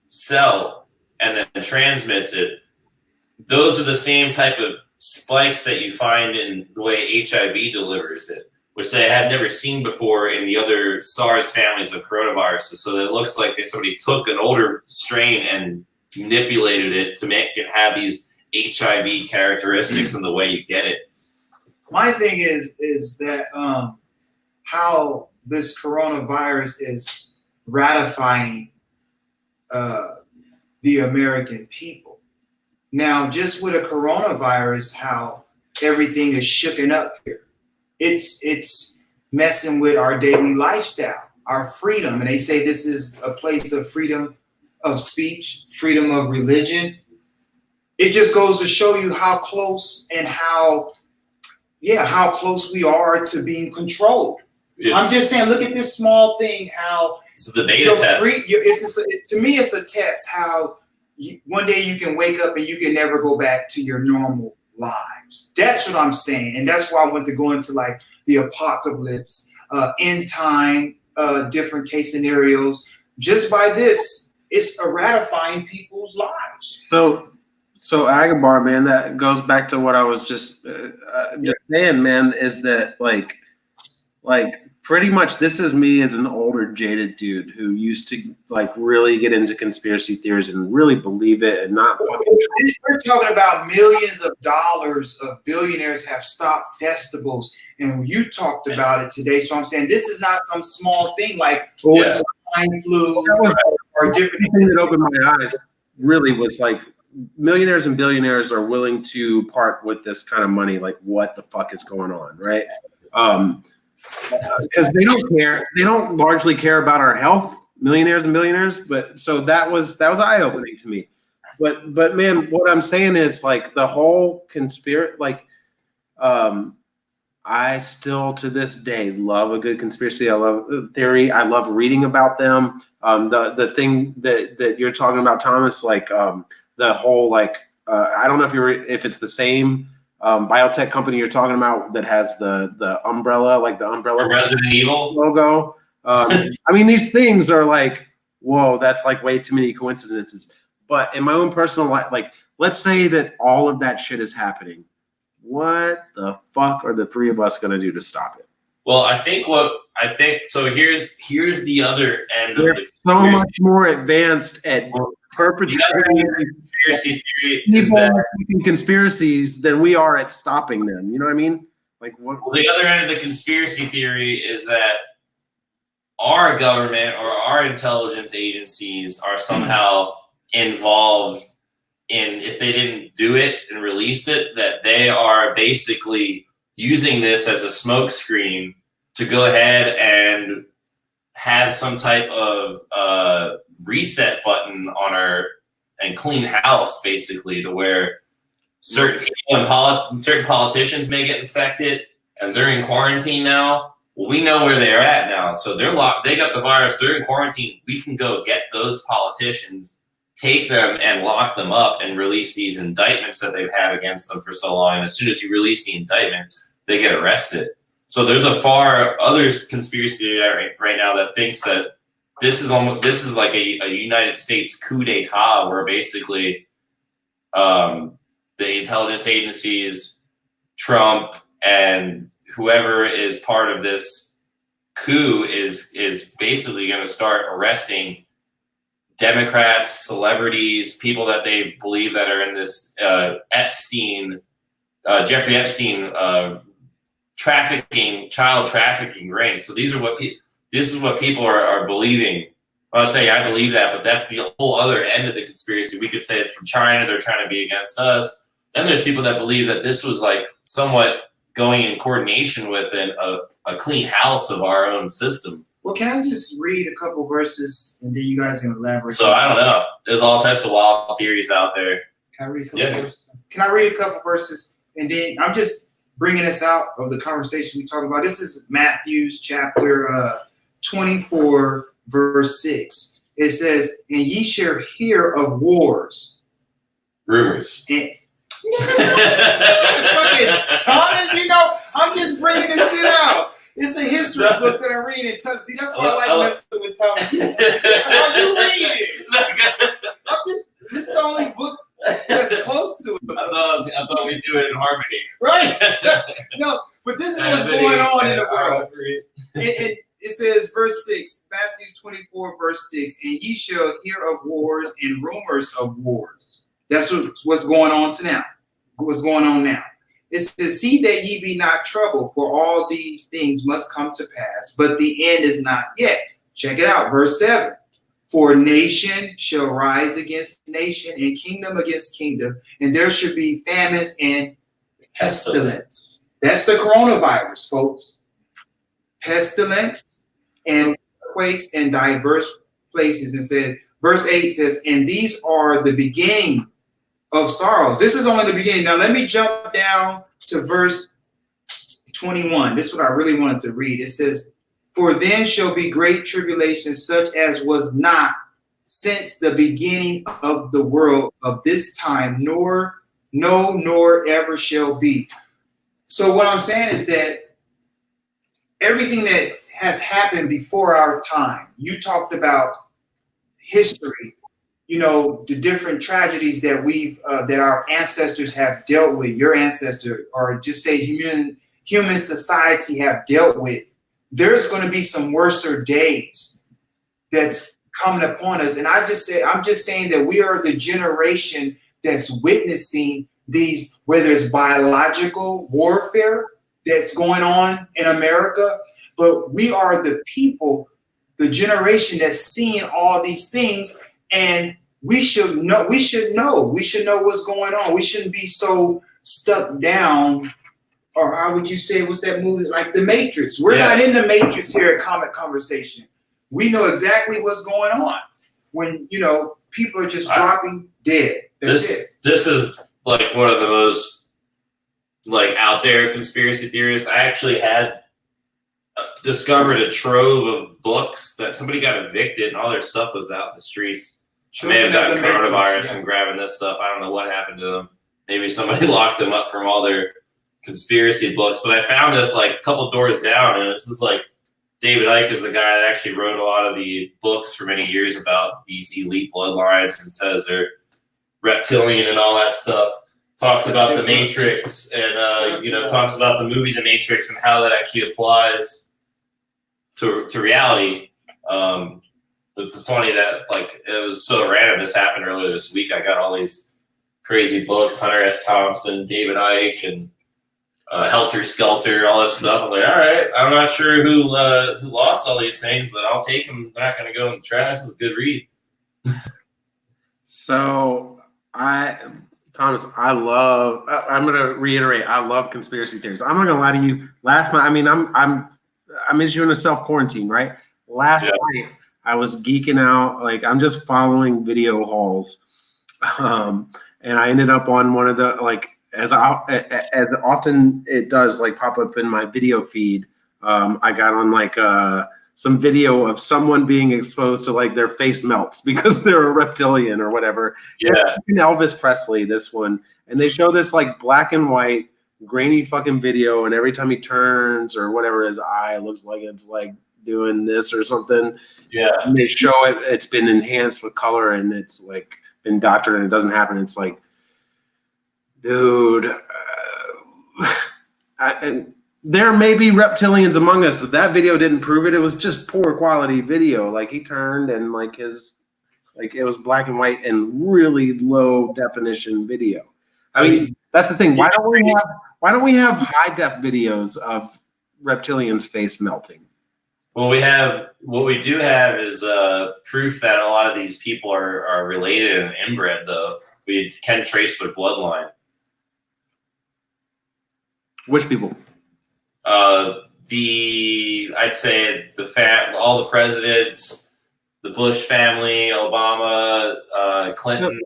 cell and then transmits it. Those are the same type of spikes that you find in the way HIV delivers it, which they had never seen before in the other SARS families of coronaviruses. So it looks like somebody took an older strain and manipulated it to make it have these HIV characteristics in the way you get it. My thing is that how this coronavirus is ratifying the American people. Now, just with a coronavirus, how everything is shooken up here. It's messing with our daily lifestyle, our freedom. And they say this is a place of freedom of speech, freedom of religion. It just goes to show you how close and how close we are to being controlled. I'm just saying, look at this small thing, how it's the beta test. To me, it's a test, how one day you can wake up and you can never go back to your normal lives. That's what I'm saying. And that's why I want to go into like the apocalypse, end time, different case scenarios. Just by this, it's ratifying people's lives. So Agabar, man, that goes back to what I was just saying, man, is that like pretty much this is me as an older jaded dude who used to like really get into conspiracy theories and really believe it and not fucking. We're talking about millions of dollars of billionaires have stopped festivals, and you talked about it today. So I'm saying this is not some small thing like swine flu or different things. That opened my eyes really was like millionaires and billionaires are willing to part with this kind of money. Like, what the fuck is going on, right? Because they don't care. They don't largely care about our health, millionaires and billionaires. But so that was eye-opening to me. But man, what I'm saying is like the whole conspiracy. Like, I still to this day love a good conspiracy. I love theory. I love reading about them. The thing that you're talking about, Thomas, like the whole like I don't know if it's the same. Biotech company you're talking about that has the umbrella, like the umbrella Resident Evil logo. I mean, these things are like, whoa, that's like way too many coincidences. But in my own personal life, like, let's say that all of that shit is happening. What the fuck are the three of us going to do to stop it? Well, I think so. Here's the other end We're of the so much more advanced at perpetrating conspiracy theory conspiracies than we are at stopping them. You know what I mean? Like, what? Well, the other end of the conspiracy theory is that our government or our intelligence agencies are somehow involved in, if they didn't do it and release it, that they are basically using this as a smokescreen to go ahead and have some type of reset button on and clean house, basically, to where certain people and certain politicians may get infected, and they're in quarantine now. Well, we know where they're at now, so they're locked. They got the virus. They're in quarantine. We can go get those politicians, take them, and lock them up, and release these indictments that they've had against them for so long. And as soon as you release the indictment, they get arrested. So there's a far other conspiracy theory right now that thinks that this is like a United States coup d'etat, where basically the intelligence agencies, Trump, and whoever is part of this coup is basically going to start arresting Democrats, celebrities, people that they believe that are in this Jeffrey Epstein child trafficking ring. So this is what people are believing. I'll say I believe that, but that's the whole other end of the conspiracy. We could say it's from China. They're trying to be against us. Then there's people that believe that this was like somewhat going in coordination with a clean house of our own system. Well, can I just read a couple verses and then you guys can elaborate? So I don't know. There's all types of wild theories out there. Can I read a couple verses? Can I read a couple verses? And then I'm just bringing this out of the conversation we talked about. This is Matthew's chapter 24, verse 6. It says, "And ye shall hear of wars." Rumors. And fucking Thomas, I'm just bringing this shit out. It's a history book that I'm reading. See, that's why I like messing with Thomas. I do read it. I'm just, this is the only book that's close to it. I thought we'd do it in harmony. Right? No, but this is what's going on in the world. It says, verse 6, Matthew 24, verse 6, "And ye shall hear of wars and rumors of wars." That's what's going on now. What's going on now? It says, "See that ye be not troubled, for all these things must come to pass, but the end is not yet." Check it out, verse 7. For nation shall rise against nation, and kingdom against kingdom, and there should be famines and pestilence. That's the coronavirus, folks. Pestilence and earthquakes in diverse places. And said, verse 8 says, and these are the beginning of sorrows. This is only the beginning. Now let me jump down to verse 21. This is what I really wanted to read. It says, for then shall be great tribulation, such as was not since the beginning of the world of this time, nor ever shall be. So what I'm saying is that everything that has happened before our time, you talked about history, you know, the different tragedies that that our ancestors have dealt with, your ancestor, or just say human society have dealt with. There's going to be some worser days that's coming upon us. And I'm just saying that we are the generation that's witnessing these, whether it's biological warfare that's going on in America, but we are the people, the generation that's seeing all these things, and we should know what's going on. We shouldn't be so stuck down. Or how would you say, what's that movie? Like The Matrix. We're not in The Matrix here at Comic Conversation. We know exactly what's going on when, you know, people are just dropping dead. That's it. This is like one of the most like out there conspiracy theorists. I actually had discovered a trove of books that somebody got evicted and all their stuff was out in the streets. They may have gotten coronavirus from grabbing this stuff. I don't know what happened to them. Maybe somebody locked them up from all their conspiracy books, but I found this like a couple doors down, and this is like David Icke is the guy that actually wrote a lot of the books for many years about these elite bloodlines and says they're reptilian and all that stuff. Talks about the Matrix and talks about the movie The Matrix and how that actually applies to reality. It's funny that like it was so random. This happened earlier this week. I got all these crazy books: Hunter S. Thompson, David Icke, and Helter Skelter, all this stuff. I'm like, all right, I'm not sure who lost all these things, but I'll take them. They're not going to go in the trash. It's a good read. So, Thomas, I'm going to reiterate, I love conspiracy theories. I'm not going to lie to you. Last night, I mean, I'm issuing a self-quarantine, right? Last night, I was geeking out. Like, I'm just following video hauls. And I ended up on one of the, like, as often it does, like pop up in my video feed. I got on like some video of someone being exposed to like their face melts because they're a reptilian or whatever. Yeah. And Elvis Presley, this one, and they show this like black and white grainy fucking video, and every time he turns or whatever, his eye looks like it's like doing this or something. Yeah. And they show it. It's been enhanced with color, and it's like been doctored, and it doesn't happen. It's like, dude, and there may be reptilians among us, but that video didn't prove it. It was just poor quality video. Like he turned and like it was black and white and really low definition video. I mean, that's the thing. Why don't we have high def videos of reptilians' face melting? Well, what we do have is proof that a lot of these people are related and inbred, though. We can trace their bloodline. Which people? I'd say all the presidents, the Bush family, Obama, Clinton,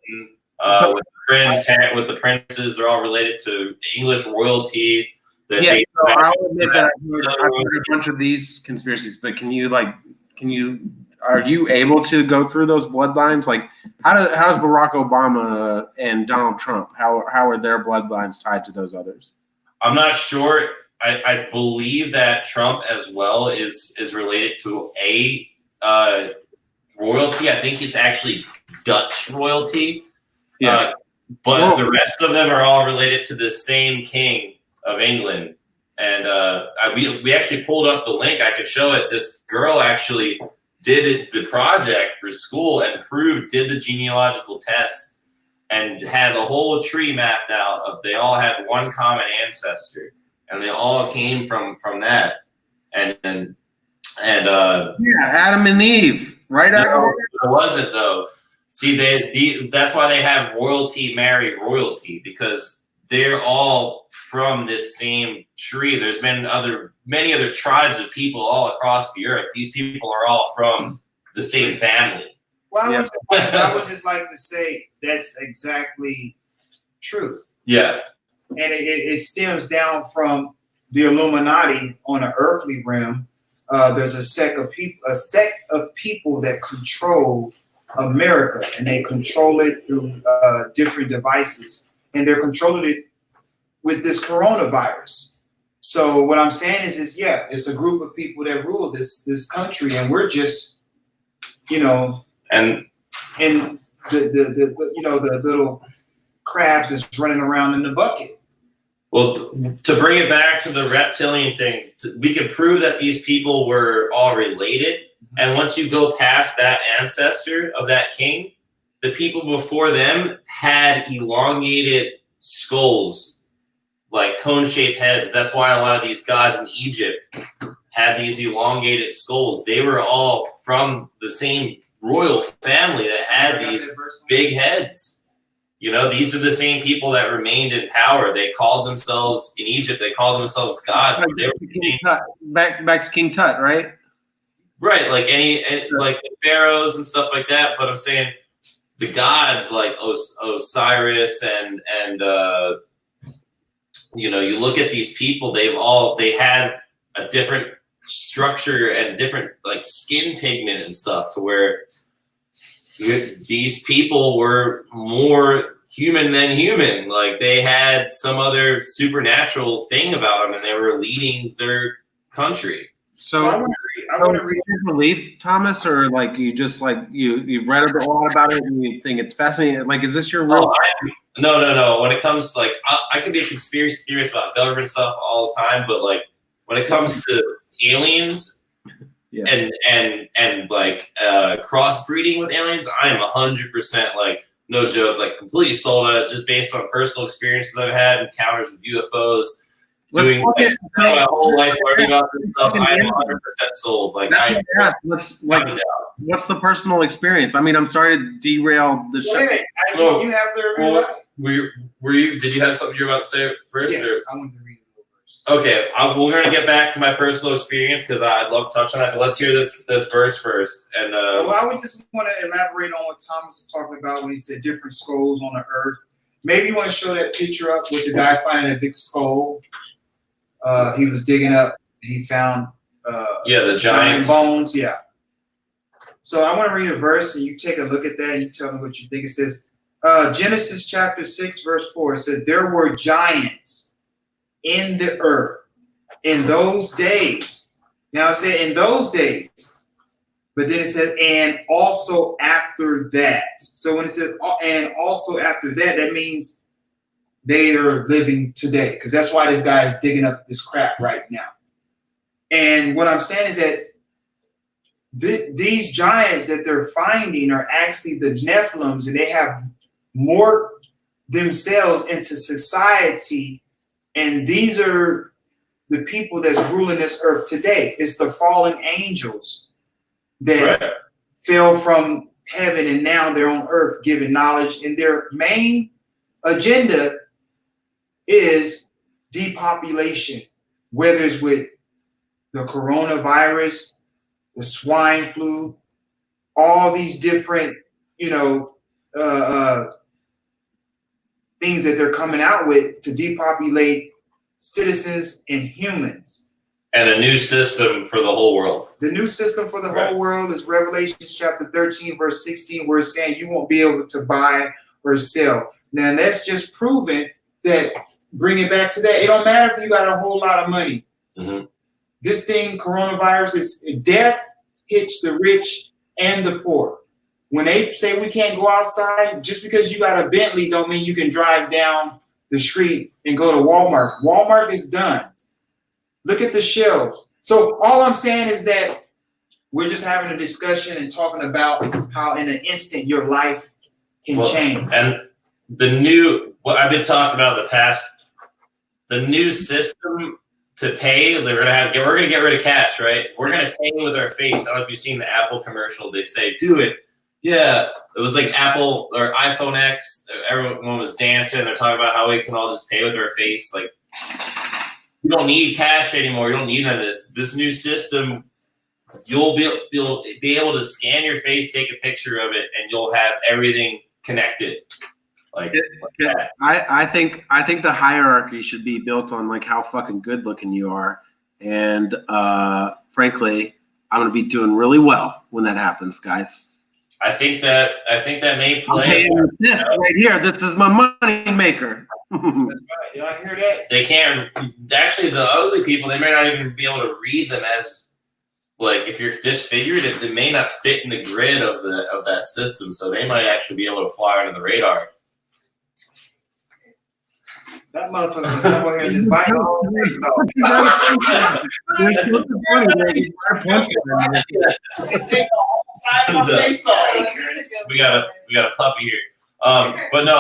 with the princes, they're all related to English royalty. I'll admit that I've heard a bunch of these conspiracies, but are you able to go through those bloodlines? Like, how does Barack Obama and Donald Trump, how are their bloodlines tied to those others? I'm not sure. I believe that Trump as well is related to a royalty. I think it's actually Dutch royalty. Yeah. But the rest of them are all related to the same king of England. And we actually pulled up the link. I could show it. This girl actually did the project for school and did the genealogical test and had the whole tree mapped out. They all had one common ancestor, and they all came from that. And Adam and Eve, right? It wasn't though. See, that's why they have royalty marry royalty, because they're all from this same tree. There's been many other tribes of people all across the earth. These people are all from the same family. Well, Yeah. I would just like to say that's exactly true. Yeah. And it stems down from the Illuminati on an earthly realm. There's a sect of people that control America, and they control it through different devices, and they're controlling it with this coronavirus. So what I'm saying is yeah, it's a group of people that rule this country, and we're just, And in the little crabs that's running around in the bucket. well, to bring it back to the reptilian thing, we can prove that these people were all related. And once you go past that ancestor of that king, the people before them had elongated skulls, like cone-shaped heads. That's why a lot of these gods in Egypt had these elongated skulls. They were all from the same royal family that had these big heads. These are the same people that remained in power. They called themselves, in Egypt, they called themselves gods. But they were the same. Back to King Tut, right? Right, like like the pharaohs and stuff like that. But I'm saying the gods like Osiris and you look at these people. They had a different structure and different like skin pigment and stuff, to where these people were more human than human. Like they had some other supernatural thing about them, and they were leading their country. So I want to read your belief, Thomas, or like you just like you've read a lot about it and you think it's fascinating. Like, is this your real? No. When it comes to, like, I can be a conspiracy theorist about government stuff all the time, but like when it comes to aliens and like crossbreeding with aliens, I am 100% like, no joke, like completely sold on it, just based on personal experiences I've had, encounters with UFOs. Doing my whole life learning about this stuff, I am 100% sold. Like, what's the personal experience? I mean, I'm sorry to derail the show. Wait, you have Did you have something you were about to say first? Yes, or? I wanted to read a little verse. Okay, we're gonna get back to my personal experience because I'd love to touch on that. But let's hear this verse first. And well, I would just want to elaborate on what Thomas was talking about when he said different skulls on the earth. Maybe you want to show that picture up with the guy finding a big skull. He was digging up. He found the giant bones. Yeah. So I want to read a verse, and you take a look at that, and you tell me what you think. It says, Genesis chapter 6, verse 4. It said, there were giants in the earth in those days. Now it said in those days, but then it says, and also after that. So when it says, and also after that, that means they are living today, because that's why this guy is digging up this crap right now. And what I'm saying is that these giants that they're finding are actually the Nephilims, and they have morphed themselves into society. And these are the people that's ruling this earth today. It's the fallen angels that fell from heaven, and now they're on earth giving knowledge. And their main agenda is depopulation, whether it's with the coronavirus, the swine flu, all these different, things that they're coming out with to depopulate citizens and humans. And a new system for the whole world. The new system for the whole world is Revelation chapter 13, verse 16, where it's saying you won't be able to buy or sell. Now, that's just proven that, bring it back to that, it don't matter if you got a whole lot of money. Mm-hmm. This thing, coronavirus, is death hits the rich and the poor. When they say we can't go outside, just because you got a Bentley don't mean you can drive down the street and go to Walmart. Walmart is done. Look at the shelves. So all I'm saying is that we're just having a discussion and talking about how in an instant your life can change. And what I've been talking about in the past, the new system to pay, we're gonna get rid of cash, right? We're gonna pay with our face. I don't know if you've seen the Apple commercial. They say, do it Yeah, it was like Apple or iPhone X. Everyone was dancing. They're talking about how we can all just pay with our face. Like, you don't need cash anymore. You don't need none of this. This new system, you'll be able to scan your face, take a picture of it, and you'll have everything connected. Like that. I think the hierarchy should be built on like how fucking good looking you are, and frankly, I'm gonna be doing really well when that happens, guys. I think that may I'm play. paying this right here. This is my money maker. That's right. Y'all hear that? They can't actually. The ugly people, they may not even be able to read them as like if you're disfigured. It may not fit in the grid of that system, so they might actually be able to fly under the radar. That motherfucker was over here just biting all the face off. There's something funny there. You try to punch it. Take the whole side of my face off. Hey, Curtis, we got a puppy here. But no,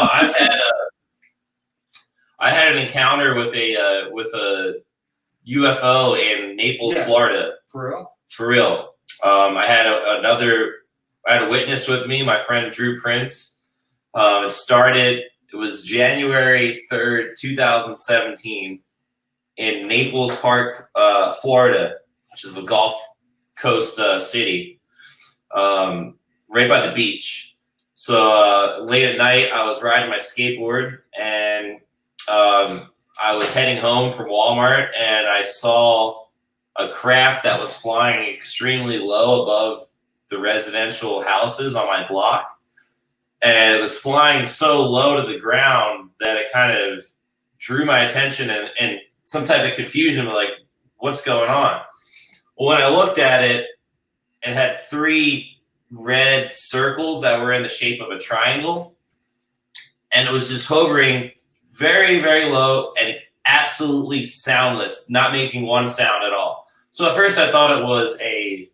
I had an encounter with a UFO in Naples, Yeah. Florida. For real? For real. I had a witness with me, my friend Drew Prince. It was January 3rd, 2017 in Naples Park, Florida, which is the Gulf Coast city, right by the beach. So late at night, I was riding my skateboard and I was heading home from Walmart and I saw a craft that was flying extremely low above the residential houses on my block. And it was flying so low to the ground that it kind of drew my attention and some type of confusion, like, what's going on? Well, when I looked at it, it had 3 red circles that were in the shape of a triangle. And it was just hovering very, very low and absolutely soundless, not making one sound at all. So at first I thought it was a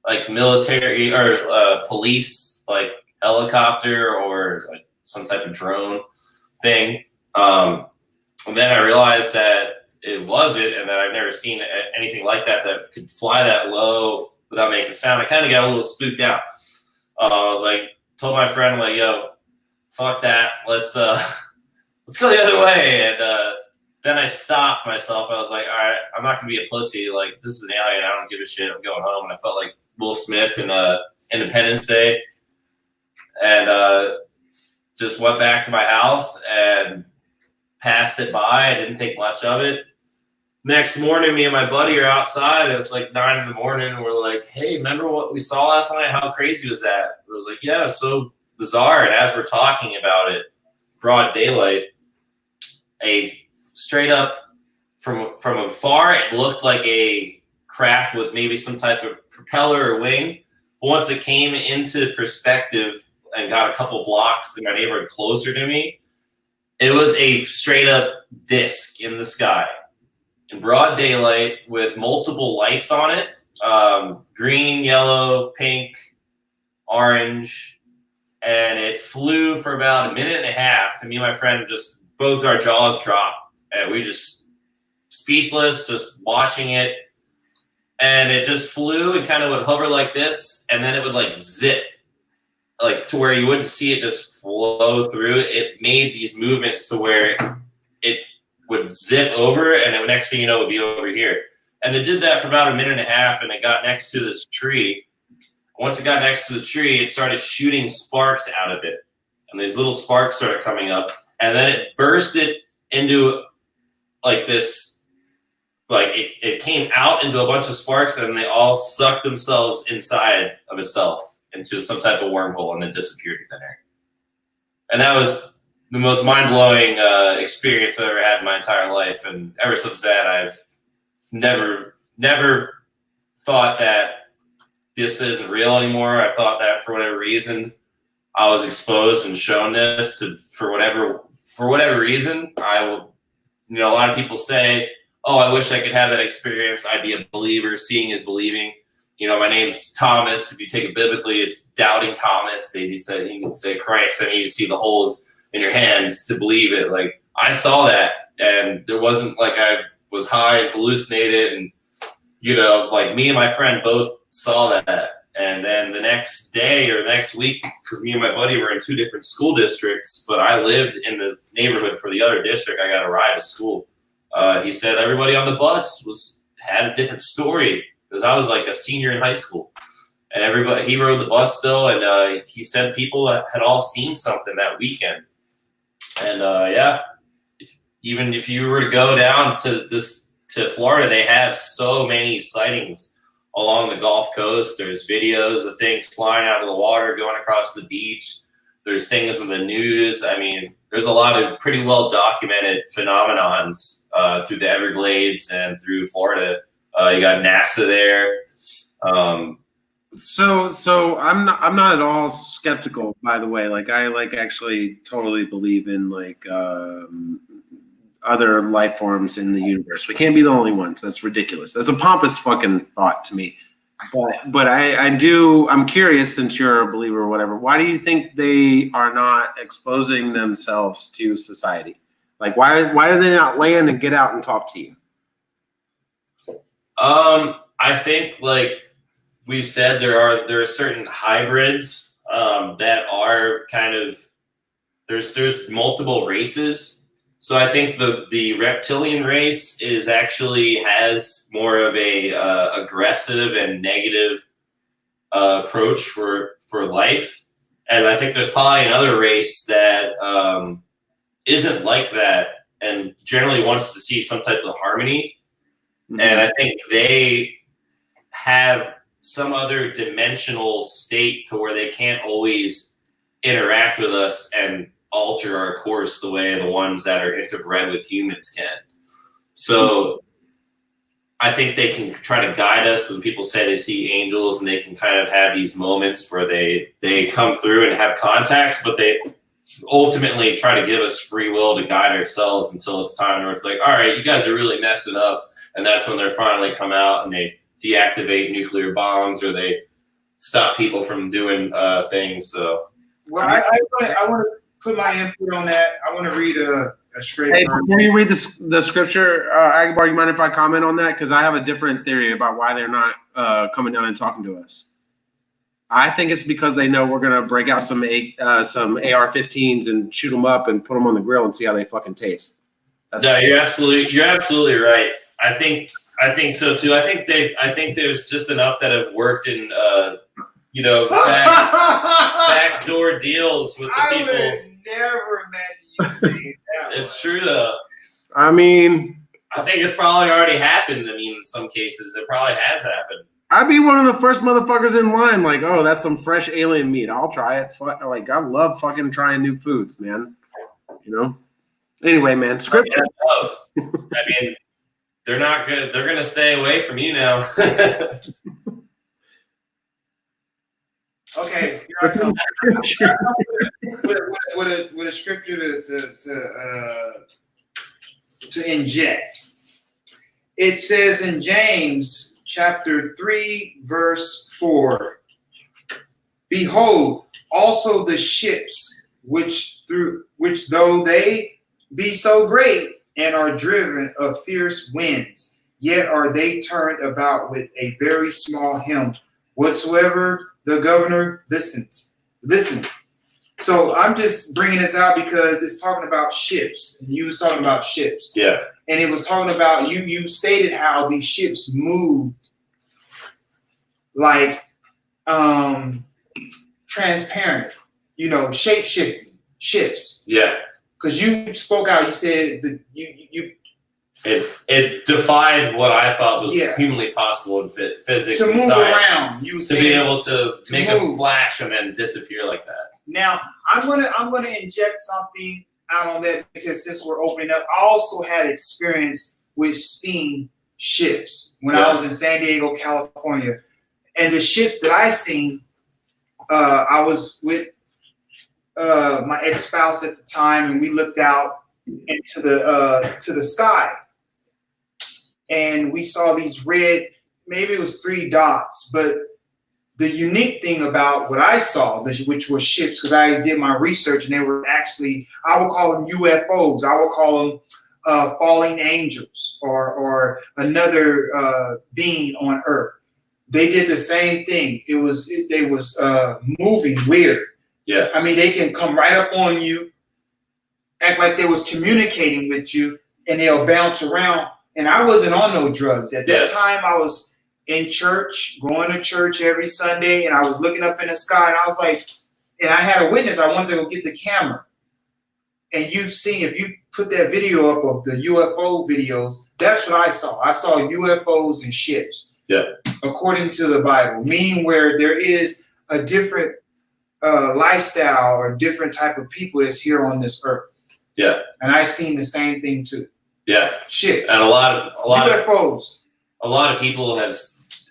like military or police like helicopter or like some type of drone thing. And then I realized that it wasn't, and that I've never seen anything like that could fly that low without making a sound. I kind of got a little spooked out. I was like, told my friend, like, yo, fuck that. Let's go the other way. And then I stopped myself. I was like, all right, I'm not gonna be a pussy. Like, this is an alien. I don't give a shit. I'm going home. And I felt like Will Smith in Independence Day. And just went back to my house and passed it by. I didn't think much of it. Next morning, me and my buddy are outside. It's like 9 in the morning. And we're like, hey, remember what we saw last night? How crazy was that? It was like, yeah, it was so bizarre. And as we're talking about it, broad daylight, a straight up from afar, it looked like a craft with maybe some type of propeller or wing. But once it came into perspective and got a couple blocks in my neighborhood closer to me, it was a straight up disc in the sky in broad daylight with multiple lights on it, green, yellow, pink, orange, and it flew for about 1.5 minutes. And me and my friend just, both our jaws dropped and we just speechless, just watching it. And it just flew and kind of would hover like this, and then it would like zip, like to where you wouldn't see it just flow through. It made these movements to where it would zip over, and the next thing you know, it would be over here. And it did that for about 1.5 minutes, and it got next to this tree. Once it got next to the tree, it started shooting sparks out of it, and these little sparks started coming up, and then it bursted into like this, like it came out into a bunch of sparks, and they all sucked themselves inside of itself into some type of wormhole, and then disappeared in thin air. And that was the most mind-blowing experience I've ever had in my entire life. And ever since that, I've never thought that this isn't real anymore. I thought that for whatever reason, I was exposed and shown this for whatever reason. I will, a lot of people say, oh, I wish I could have that experience. I'd be a believer. Seeing is believing. My name's Thomas. If you take it biblically, it's doubting Thomas. You can say Christ. I need to see the holes in your hands to believe it. Like, I saw that, and there wasn't like I was high and hallucinated, and like me and my friend both saw that, And then the next day or the next week, because me and my buddy were in 2 different school districts, but I lived in the neighborhood for the other district. I got a ride to school. He said everybody on the bus had a different story because I was like a senior in high school, and he rode the bus still, and he said people had all seen something that weekend. And even if you were to go down to Florida, they have so many sightings along the Gulf Coast. There's videos of things flying out of the water, going across the beach. There's things in the news. I mean, there's a lot of pretty well documented phenomenons through the Everglades and through Florida. You got NASA there. So I'm not at all skeptical, by the way. Like I actually totally believe in other life forms in the universe. We can't be the only ones. That's ridiculous. That's a pompous fucking thought to me. But I'm curious, since you're a believer or whatever, why do you think they are not exposing themselves to society? Like why do they not land and get out and talk to you? I think, like we've said, there are certain hybrids that are kind of there's multiple races. So I think the reptilian race has more of a aggressive and negative approach for life, and I think there's probably another race that isn't like that and generally wants to see some type of harmony. Mm-hmm. And I think they have some other dimensional state to where they can't always interact with us and alter our course the way the ones that are interbred with humans can. So I think they can try to guide us. And people say they see angels, and they can kind of have these moments where they come through and have contacts, but they ultimately try to give us free will to guide ourselves until it's time where it's like, all right, you guys are really messing up. And that's when they finally come out and they deactivate nuclear bombs, or they stop people from doing things. So, well, I want to put my input on that. I want to read a straight. Hey, before you read the scripture, Agbar, you mind if I comment on that? Because I have a different theory about why they're not coming down and talking to us. I think it's because they know we're gonna break out some AR-15s and shoot them up and put them on the grill and see how they fucking taste. No, you're absolutely right. I think so too. I think there's just enough that have worked in backdoor deals with the people. I would never imagine you saying that. It's true though. I mean, I think it's probably already happened. I mean, in some cases, it probably has happened. I'd be one of the first motherfuckers in line. Like, oh, that's some fresh alien meat. I'll try it. Like, I love fucking trying new foods, man. You know. Anyway, man, scripture. Yeah, no. I mean, they're not gonna. They're gonna stay away from you now. Okay, here I come. with a scripture to inject. It says in James chapter 3, verse 4, behold, also the ships which though they be so great and are driven of fierce winds, yet are they turned about with a very small helm, whatsoever the governor listens. So I'm just bringing this out because it's talking about ships. And you was talking about ships. Yeah. And it was talking about, you stated how these ships moved like transparent, shape-shifting ships. Yeah. Because you spoke out, you said that it defied what I thought was humanly possible in physics to and move science. around. You to be able to make move. a flash and then disappear like that. Now I'm gonna inject something out on that because since we're opening up, I also had experience with seeing ships when I was in San Diego, California, and the ships that I seen, I was with my ex-spouse at the time, and we looked out into the sky, and we saw these red, maybe it was 3 dots, but the unique thing about what I saw, which were ships, because I did my research, and they were actually, I would call them UFOs. I would call them falling angels or another being on Earth. they did the same thing. They was moving weird. Yeah. I mean, they can come right up on you, act like they was communicating with you, and they'll bounce around. And I wasn't on no drugs. At that time, I was in church, going to church every Sunday, and I was looking up in the sky, and I was like, and I had a witness. I wanted to go get the camera. And you've seen, if you put that video up of the UFO videos, that's what I saw. I saw UFOs and ships. Yeah. According to the Bible, meaning where there is a different lifestyle or different type of people that's here on this earth. Yeah. And I've seen the same thing too. Yeah. Ships. And a lot of UFOs. A lot of people have,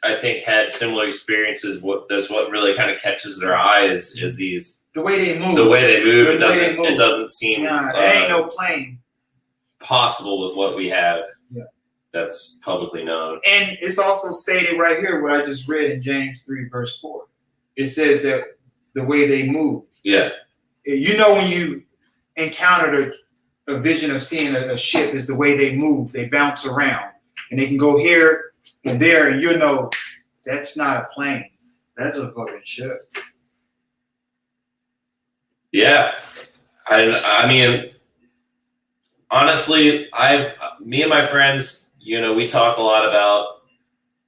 I think, had similar experiences. That's what really kind of catches their eye is these. The way they move. The way they move. The way they move. It doesn't seem. Nah, there ain't no plane. Possible with what we have. Yeah. That's publicly known. And it's also stated right here what I just read in James 3 verse 4. It says that the way they move. Yeah. You know, when you encountered a vision of seeing a ship, is the way they move. They bounce around, and they can go here and there, and you know that's not a plane. That's a fucking ship. Yeah. I mean, honestly, me and my friends, you know, we talk a lot about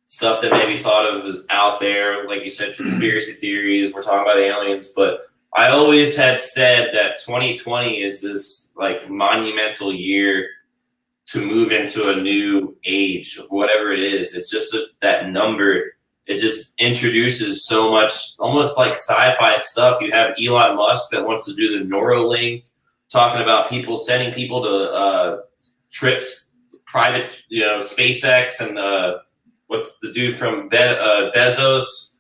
stuff that maybe thought of as out there, like you said, conspiracy theories. We're talking about aliens, but I always had said that 2020 is this like monumental year to move into a new age of whatever it is. It's just that number. It just introduces so much, almost like sci-fi stuff. You have Elon Musk that wants to do the Neuralink, talking about sending people to trips, private, you know, SpaceX, and what's the dude from Bezos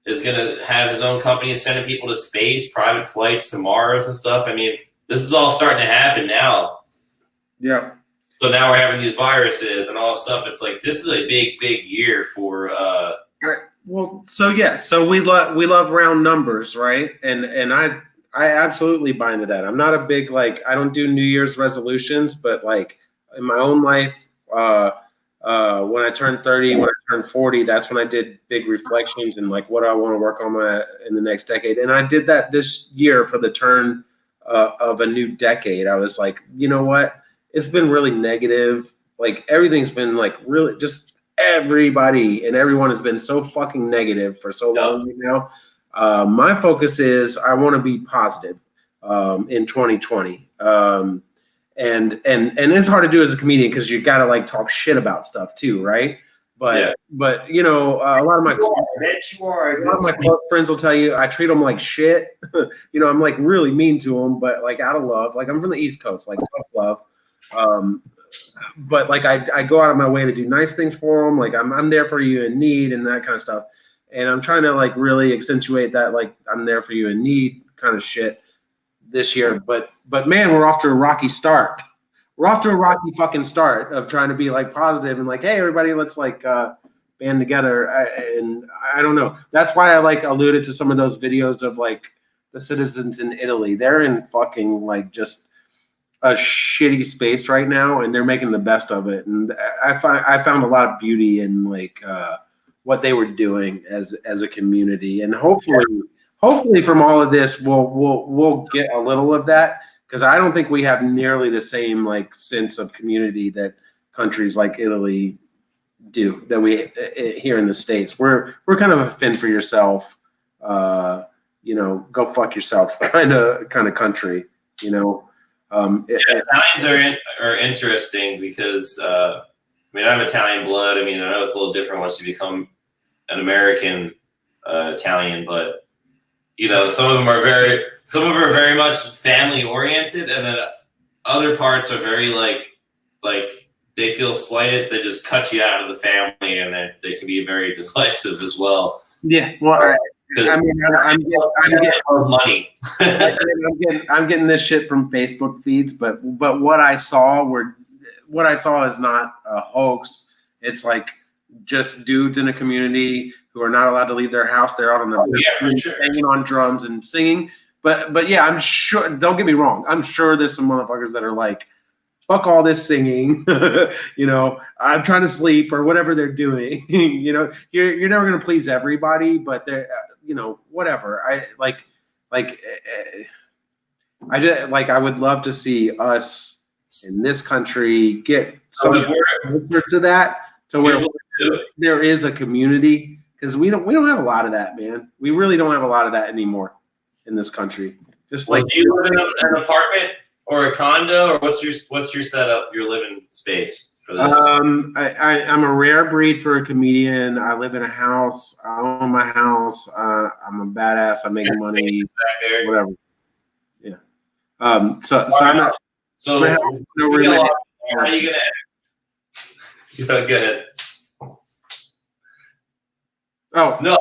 is going to have his own company sending people to space, private flights to Mars and stuff. I mean, this is all starting to happen now. Yeah. So now we're having these viruses and all that stuff. It's like, this is a big, big year for. Well, so we love round numbers, right? And I absolutely buy into that. I'm not a big, like, I don't do New Year's resolutions, but like in my own life, when I turned 30, when I turned 40, that's when I did big reflections and like what I want to work on in the next decade. And I did that this year for the turn of a new decade. I was like, you know what? It's been really negative. Like everything's been like really just everybody and everyone has been so fucking negative for so long right now. My focus is I want to be positive in 2020. And it's hard to do as a comedian because you got to like talk shit about stuff too, right? But you know, a lot of my close friends will tell you I treat them like shit. You know, I'm like really mean to them, but like out of love. Like I'm from the East Coast, like tough love. But like I go out of my way to do nice things for them. Like I'm there for you in need and that kind of stuff. And I'm trying to like really accentuate that like I'm there for you in need kind of shit this year. But man, we're off to a rocky start. We're off to a rocky fucking start of trying to be like positive and like, hey everybody, let's like band together. And I don't know. That's why I like alluded to some of those videos of like the citizens in Italy. They're in fucking like just a shitty space right now, and they're making the best of it. And I found a lot of beauty in like what they were doing as a community. And hopefully from all of this, we'll get a little of that, because I don't think we have nearly the same like sense of community that countries like Italy do that we here in the States. We're kind of a fend for yourself, you know, go fuck yourself kind of country, you know. Italians are interesting because I mean, I have Italian blood. I mean, I know it's a little different once you become an American Italian, but you know, some of them are very much family oriented, and then other parts are very like they feel slighted. They just cut you out of the family, and they can be very divisive as well. Yeah, well, I mean, I'm getting money. I'm getting this shit from Facebook feeds, but what I saw is not a hoax. It's like just dudes in a community who are not allowed to leave their house. They're out on the hanging on drums and singing. But yeah, I'm sure. Don't get me wrong. I'm sure there's some motherfuckers that are like fuck all this singing. You know, I'm trying to sleep or whatever they're doing. You know, you're never gonna please everybody, but they're you know, whatever. I just like I would love to see us in this country get So some if we're, closer to that, to where here's what we do. there is a community, because we don't have a lot of that, man. We really don't have a lot of that anymore in this country. Just Like, like do you live in an apartment or a condo, or what's your setup, your living space for this? I'm a rare breed for a comedian. I live in a house. I own my house. I'm a badass. I make money. Back there. Whatever. Yeah. So I'm not. So no, we got a lot- how are really- you gonna? Go ahead. Oh No,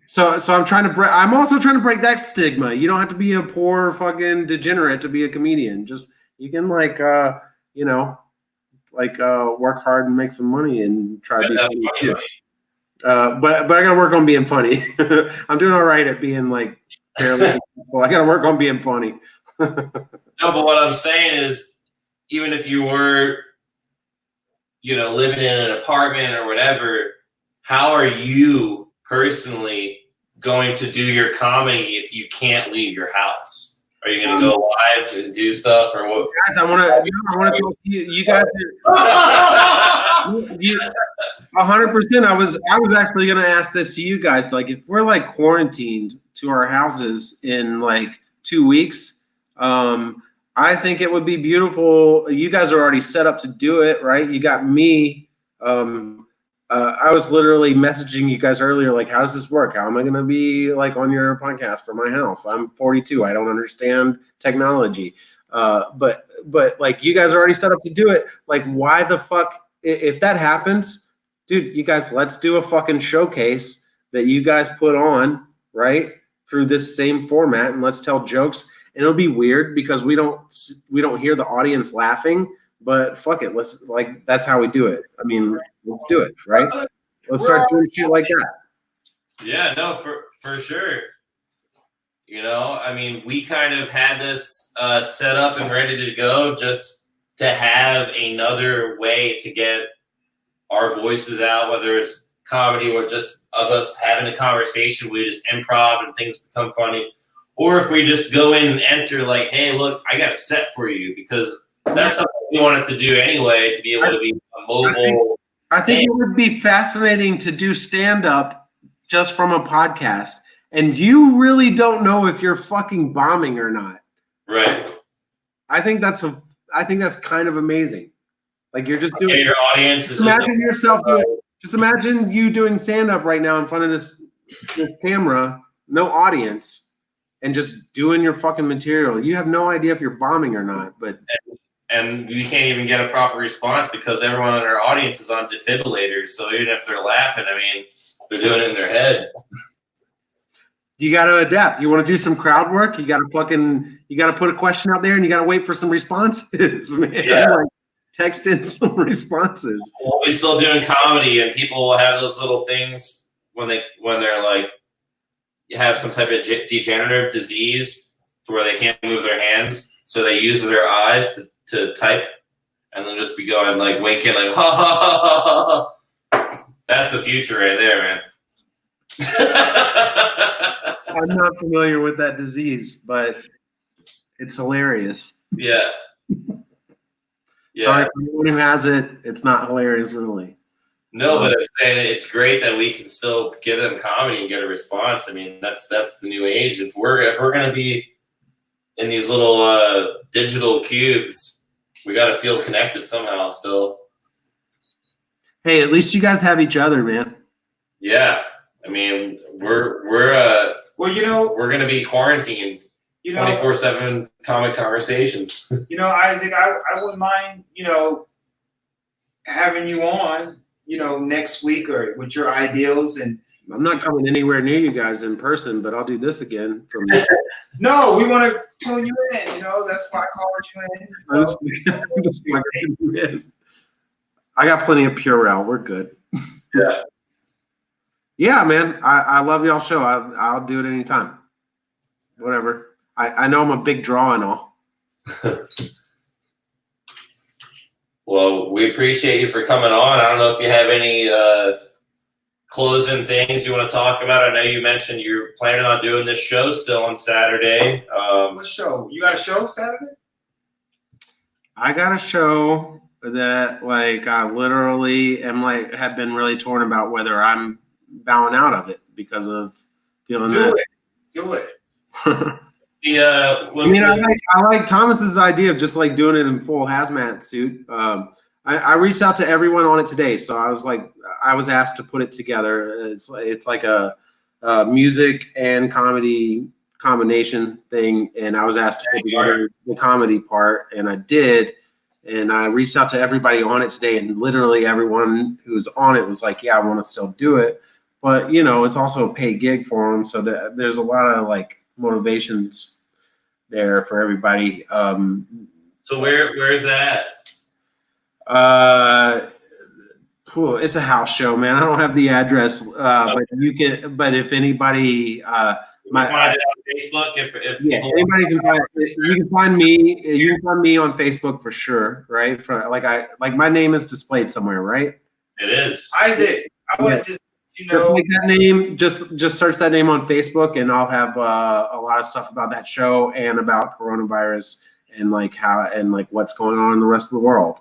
So I'm trying to break. I'm also trying to break that stigma. You don't have to be a poor fucking degenerate to be a comedian. Just you can you know, work hard and make some money and try to be that's funny funny, too. right? But I gotta work on being funny. I'm doing all right at being like fairly. Well, I gotta work on being funny. No, but what I'm saying is, even if you were, you know, living in an apartment or whatever, how are you personally going to do your comedy if you can't leave your house? Are you going to go live and do stuff, or what? Guys, I want to talk to you guys. 100%. I was actually going to ask this to you guys. Like, if we're like quarantined to our houses in like 2 weeks, I think it would be beautiful. You guys are already set up to do it, right? You got me. I was literally messaging you guys earlier, like, how does this work? How am I going to be like on your podcast from my house? I'm 42. I don't understand technology. But like, you guys are already set up to do it. Like, why the fuck, if that happens, dude, you guys, let's do a fucking showcase that you guys put on, right? Through this same format, and let's tell jokes. And it'll be weird because we don't hear the audience laughing, but fuck it. That's how we do it. I mean, let's do it, right? Let's start doing shit like that. Yeah, no, for sure. You know, I mean, we kind of had this set up and ready to go just to have another way to get our voices out, whether it's comedy or just of us having a conversation. We just improv and things become funny. Or if we just go in and enter like, hey, look, I got a set for you, because that's something we wanted to do anyway, to be able to be a mobile. I think it would be fascinating to do stand-up just from a podcast, and you really don't know if you're fucking bombing or not. Right. I think that's kind of amazing. Like, you're just doing. Yeah, your audience is Imagine yourself doing. Just imagine you doing stand-up right now in front of this camera, no audience, and just doing your fucking material. You have no idea if you're bombing or not, but. And we can't even get a proper response because everyone in our audience is on defibrillators. So even if they're laughing, I mean, they're doing it in their head. You got to adapt. You want to do some crowd work? You got to put a question out there, and you got to wait for some responses, man. Yeah. Like, text in some responses. We'll be still doing comedy, and people will have those little things when they're like, you have some type of degenerative disease where they can't move their hands, so they use their eyes to type, and they'll just be going like winking, like ha ha ha ha ha. That's the future right there, man. I'm not familiar with that disease, but it's hilarious. Yeah. Yeah. Sorry for anyone who has it. It's not hilarious, really. No, but I'm saying it's great that we can still give them comedy and get a response. I mean, that's the new age. If we're gonna be in these little digital cubes, we got to feel connected somehow still. Hey, at least you guys have each other, man. Yeah, I mean, we're Well, you know, we're gonna be quarantined, 24/7 comic conversations. Isaac, I wouldn't mind, having you on, next week or with your ideals. And I'm not coming anywhere near you guys in person, but I'll do this again. no, we want to tune you in. That's why I called you in. I got plenty of Purell. We're good. Yeah. Yeah, man. I love y'all show. I'll do it anytime. Whatever. I know I'm a big draw and all. Well, we appreciate you for coming on. I don't know if you have any closing things you want to talk about. I know you mentioned you're planning on doing this show still on Saturday. What show? You got a show Saturday? I got a show that like I literally am like have been really torn about whether I'm bowing out of it because of feeling Do it. that. I mean, I like Thomas's idea of just like doing it in full hazmat suit. I reached out to everyone on it today, so I was asked to put it together. It's like a music and comedy combination thing, and I was asked to put together the comedy part, and I did. And I reached out to everybody on it today, and literally everyone who's on it was like, "Yeah, I want to still do it," but it's also a paid gig for them, so that there's a lot of like motivations there for everybody. So where is that It's a house show, man. I don't have the address, but you can. But if anybody, find it on Facebook. If anybody can find. You can find me. You can find me on Facebook for sure, right? My name is displayed somewhere, right? It is. Isaac, I want to just Just like that name. Just search that name on Facebook, and I'll have a lot of stuff about that show and about coronavirus and like how and like what's going on in the rest of the world.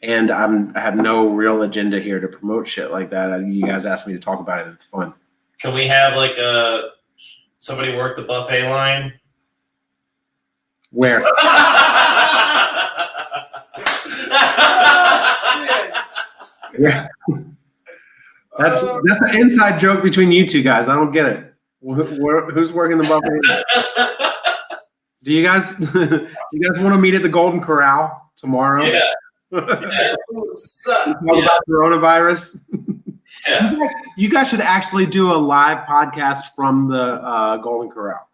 And I have no real agenda here to promote shit like that. You guys asked me to talk about it. It's fun. Can we have like somebody work the buffet line? Where? Yeah. That's an inside joke between you two guys. I don't get it. Who's working the buffet? Do you guys want to meet at the Golden Corral tomorrow? Yeah. Suck. Talk about coronavirus. Yeah. You guys should actually do a live podcast from the Golden Corral.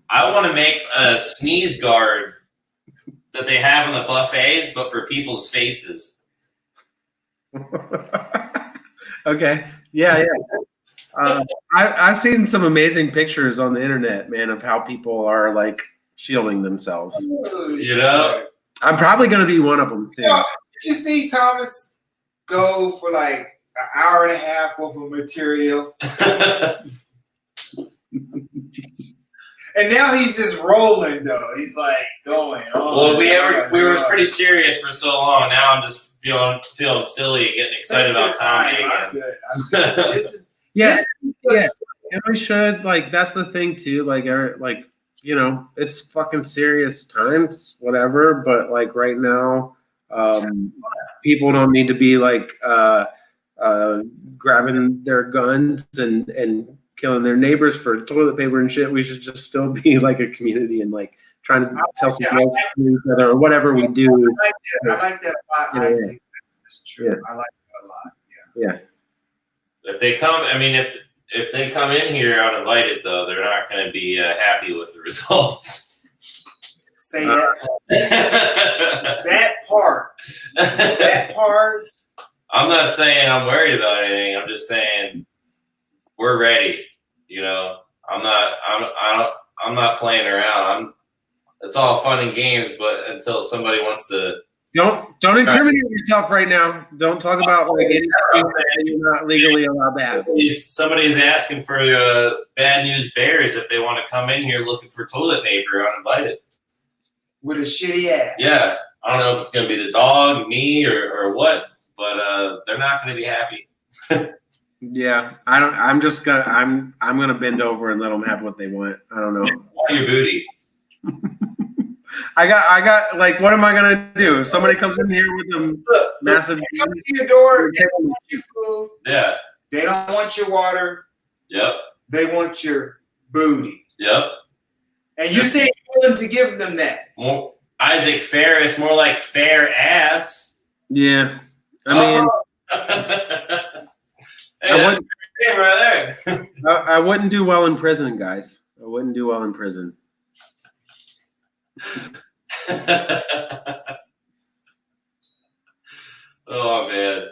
I want to make a sneeze guard that they have in the buffets, but for people's faces. Okay. Yeah. I've seen some amazing pictures on the internet, man, of how people are like shielding themselves. I'm probably going to be one of them too. Did you see Thomas go for like an hour and a half worth of material? And now he's just rolling though. He's like going on. Well, we were pretty serious for so long. Now I'm just feeling silly and getting excited about comedy again. This is Yeah. yeah. And we should that's the thing too. It's fucking serious times, whatever. But like right now, people don't need to be grabbing their guns and killing their neighbors for toilet paper and shit. We should just still be like a community and like trying to tell some jokes to each other or whatever we do. I like that a lot. Isaac. That's true. Yeah. I like that a lot. Yeah. If they come, if they come in here uninvited, though, they're not going to be happy with the results. Say that. That part. I'm not saying I'm worried about anything. I'm just saying we're ready. I'm not playing around. It's all fun and games, but until somebody wants to. Don't incriminate yourself right now. Don't talk about anything that you're not legally allowed to have. Somebody's asking for Bad News Bears if they want to come in here looking for toilet paper uninvited. With a shitty ass. Yeah, I don't know if it's gonna be the dog, me, or what, but they're not gonna be happy. Yeah, I'm gonna bend over and let them have what they want. I don't know. Want your booty. I got what am I gonna do? If somebody comes in here with a massive They come to your door, they don't want your food. Yeah. They don't want your water. Yep. They want your booty. Yep. And you say you're willing to give them that. More Isaac Ferris, more like fair ass. Yeah. I mean hey, that's your name right there. I wouldn't do well in prison, guys. I wouldn't do well in prison. Oh man.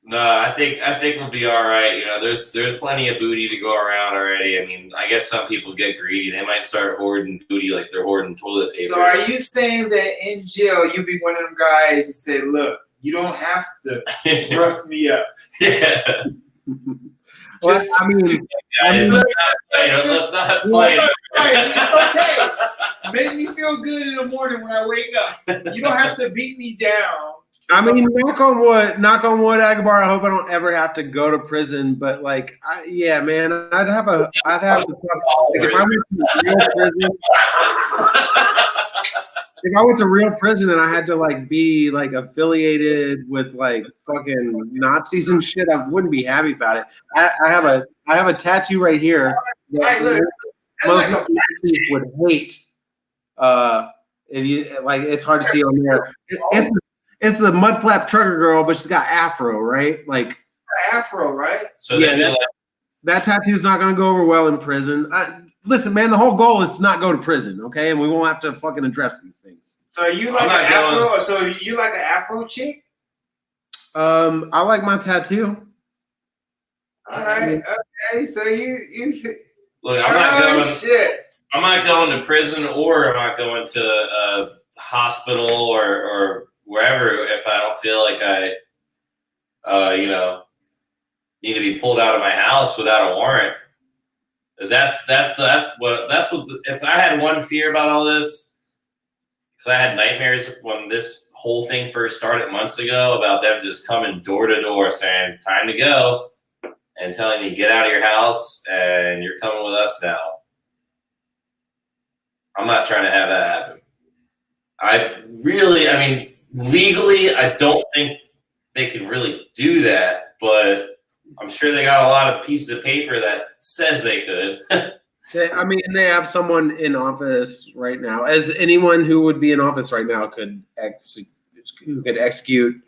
No, I think think we'll be all right. You know, there's plenty of booty to go around already. I mean, I guess some people get greedy. They might start hoarding booty like they're hoarding toilet paper. So are you saying that in jail you be one of them guys that say, "Look, you don't have to rough me up. Yeah. Well, Just I mean, Guys, let's not play. It's okay. Make me feel good in the morning when I wake up. You don't have to beat me down." knock on wood, Agabar. I hope I don't ever have to go to prison. But like, yeah, man, I'd have to. Like, if I went to real prison, if I went to real prison and I had to like be like affiliated with like fucking Nazis and shit, I wouldn't be happy about it. I have a tattoo right here. Hey, look, Most Nazis would hate. If you like, it's hard to see on there. It's the mud flap trucker girl, but she's got afro, right? Like afro, right? So yeah, then that tattoo's not going to go over well in prison. Listen, man, the whole goal is to not go to prison, okay? And we won't have to fucking address these things. So are you like I'm an not going- afro? So you like an afro chick? I like my tattoo. All right. Okay. So you. look, I'm not going. Shit. I'm not going to prison, or I'm not going to a hospital or wherever if I don't feel like I, need to be pulled out of my house without a warrant. 'Cause that's what if I had one fear about all this, because I had nightmares when this whole thing first started months ago about them just coming door to door saying time to go and telling me get out of your house and you're coming with us now. I'm not trying to have that happen. Legally, I don't think they could really do that, but I'm sure they got a lot of pieces of paper that says they could. They have someone in office right now, as anyone who would be in office right now could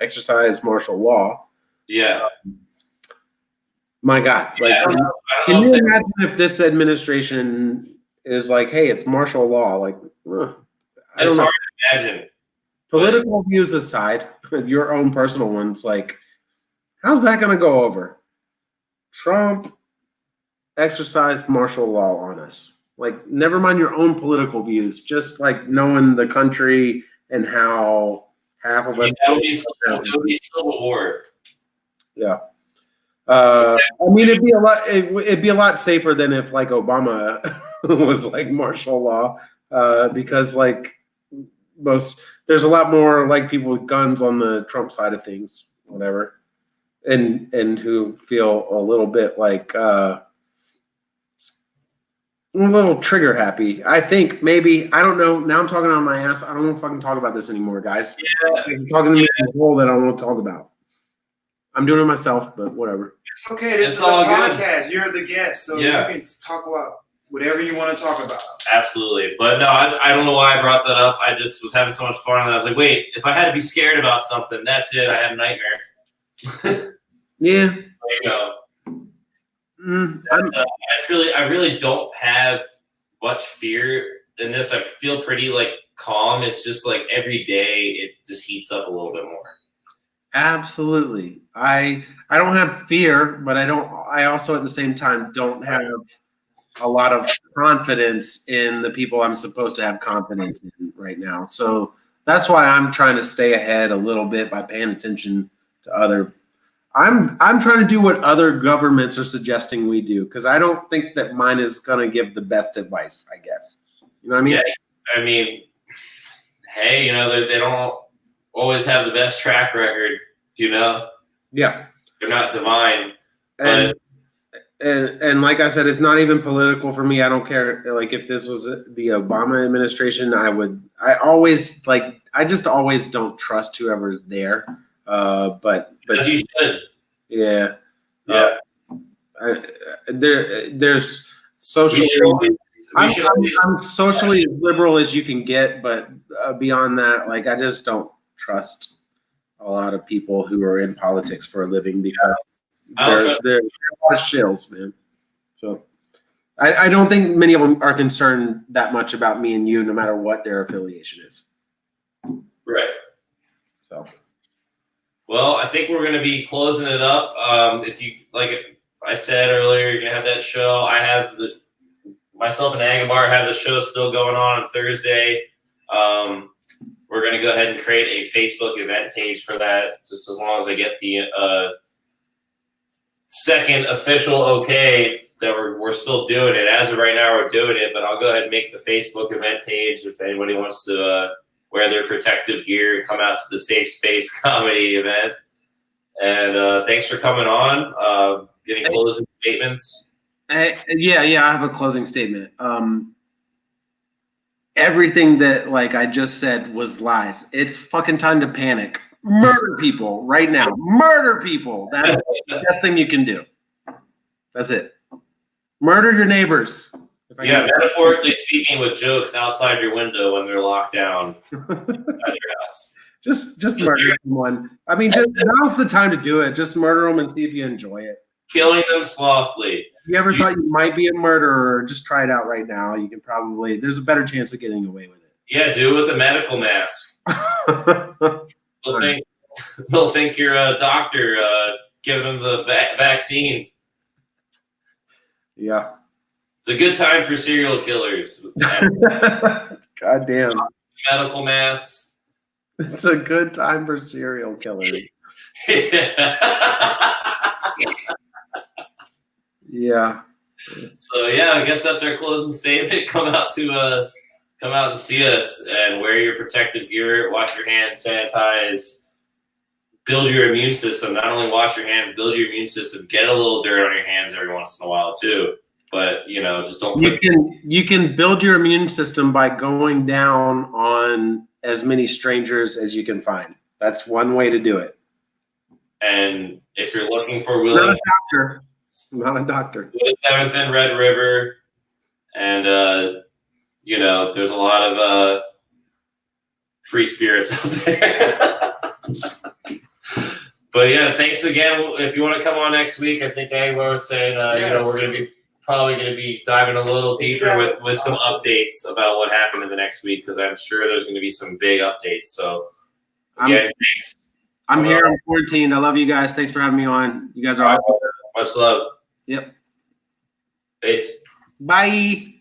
exercise martial law. Yeah. My God. Like, Yeah, I don't can know you if they- imagine if this administration is like, hey, it's martial law? Like, I It's don't know. hard to imagine. Political views aside, your own personal ones, like, how's that going to go over? Trump exercised martial law on us. Like, never mind your own political views, just like knowing the country and how half of us. It would be civil war. Yeah. It'd be a lot safer than if like Obama was like martial law, because like there's a lot more like people with guns on the Trump side of things, whatever, and who feel a little bit like a little trigger happy. I think maybe, I don't know. Now I'm talking on my ass. I don't want to fucking talk about this anymore, guys. Yeah. I'm talking to me in a role that I don't want to talk about. I'm doing it myself, but whatever. It's okay. This It's is a all good. podcast. You're the guest, so Yeah. you can talk about whatever you want to talk about. Absolutely. But no, I don't know why I brought that up. I just was having so much fun. And I was like, wait, if I had to be scared about something, that's it. I had a nightmare. Yeah. I really don't have much fear in this. I feel pretty like calm. It's just like every day it just heats up a little bit more. Absolutely. I don't have fear, but I also at the same time don't have a lot of confidence in the people I'm supposed to have confidence in right now. So that's why I'm trying to stay ahead a little bit by paying attention to other. I'm trying to do what other governments are suggesting we do, because I don't think that mine is going to give the best advice, I guess. You know what I mean? Yeah, I mean, hey, they don't always have the best track record, Yeah. They're not divine. And like I said, it's not even political for me. I don't care. Like, if this was the Obama administration, I just always don't trust whoever's there. But As you should. yeah. Yeah. There's socially. I'm socially as liberal as you can get, but beyond that, like, I just don't trust a lot of people who are in politics for a living, because they're a lot of shills, man. So I don't think many of them are concerned that much about me and you, no matter what their affiliation is. Right. So Well, I think we're going to be closing it up. If you like I said earlier, you're going to have that show. I have myself and Agabar have the show still going on Thursday. We're going to go ahead and create a Facebook event page for that, just as long as I get the second official okay that we're still doing it. As of right now, we're doing it, but I'll go ahead and make the Facebook event page if anybody wants to wear their protective gear and come out to the Safe Space comedy event. And thanks for coming on. Getting closing statements. Yeah, I have a closing statement. Everything that I just said was lies. It's fucking time to panic. Murder people right now. Murder people. That's the best thing you can do. That's it. Murder your neighbors. Yeah, metaphorically speaking, with jokes outside your window when they're locked down inside your house. Just murder someone. I mean, now's the time to do it. Just murder them and see if you enjoy it. Killing them softly. If you ever thought you might be a murderer, just try it out right now. You can probably, there's a better chance of getting away with it. Yeah, do it with a medical mask. They'll think you're a doctor giving them the vaccine. Yeah. It's a good time for serial killers. God damn. Medical masks. It's a good time for serial killers. Yeah. So yeah, I guess that's our closing statement. Come out and see us and wear your protective gear, wash your hands, sanitize, build your immune system. Not only wash your hands, build your immune system. Get a little dirt on your hands every once in a while too. But just don't. You can build your immune system by going down on as many strangers as you can find. That's one way to do it. And if you're looking for willing, not a doctor. Go to 7th and Red River, and there's a lot of free spirits out there. But yeah, thanks again. If you want to come on next week, I think Agbar was saying, we're probably going to be diving a little deeper with some updates about what happened in the next week, because I'm sure there's going to be some big updates. So again, thanks. I'm here. I'm quarantined. I love you guys. Thanks for having me on. You guys are awesome. Much love. Yep. Peace. Bye.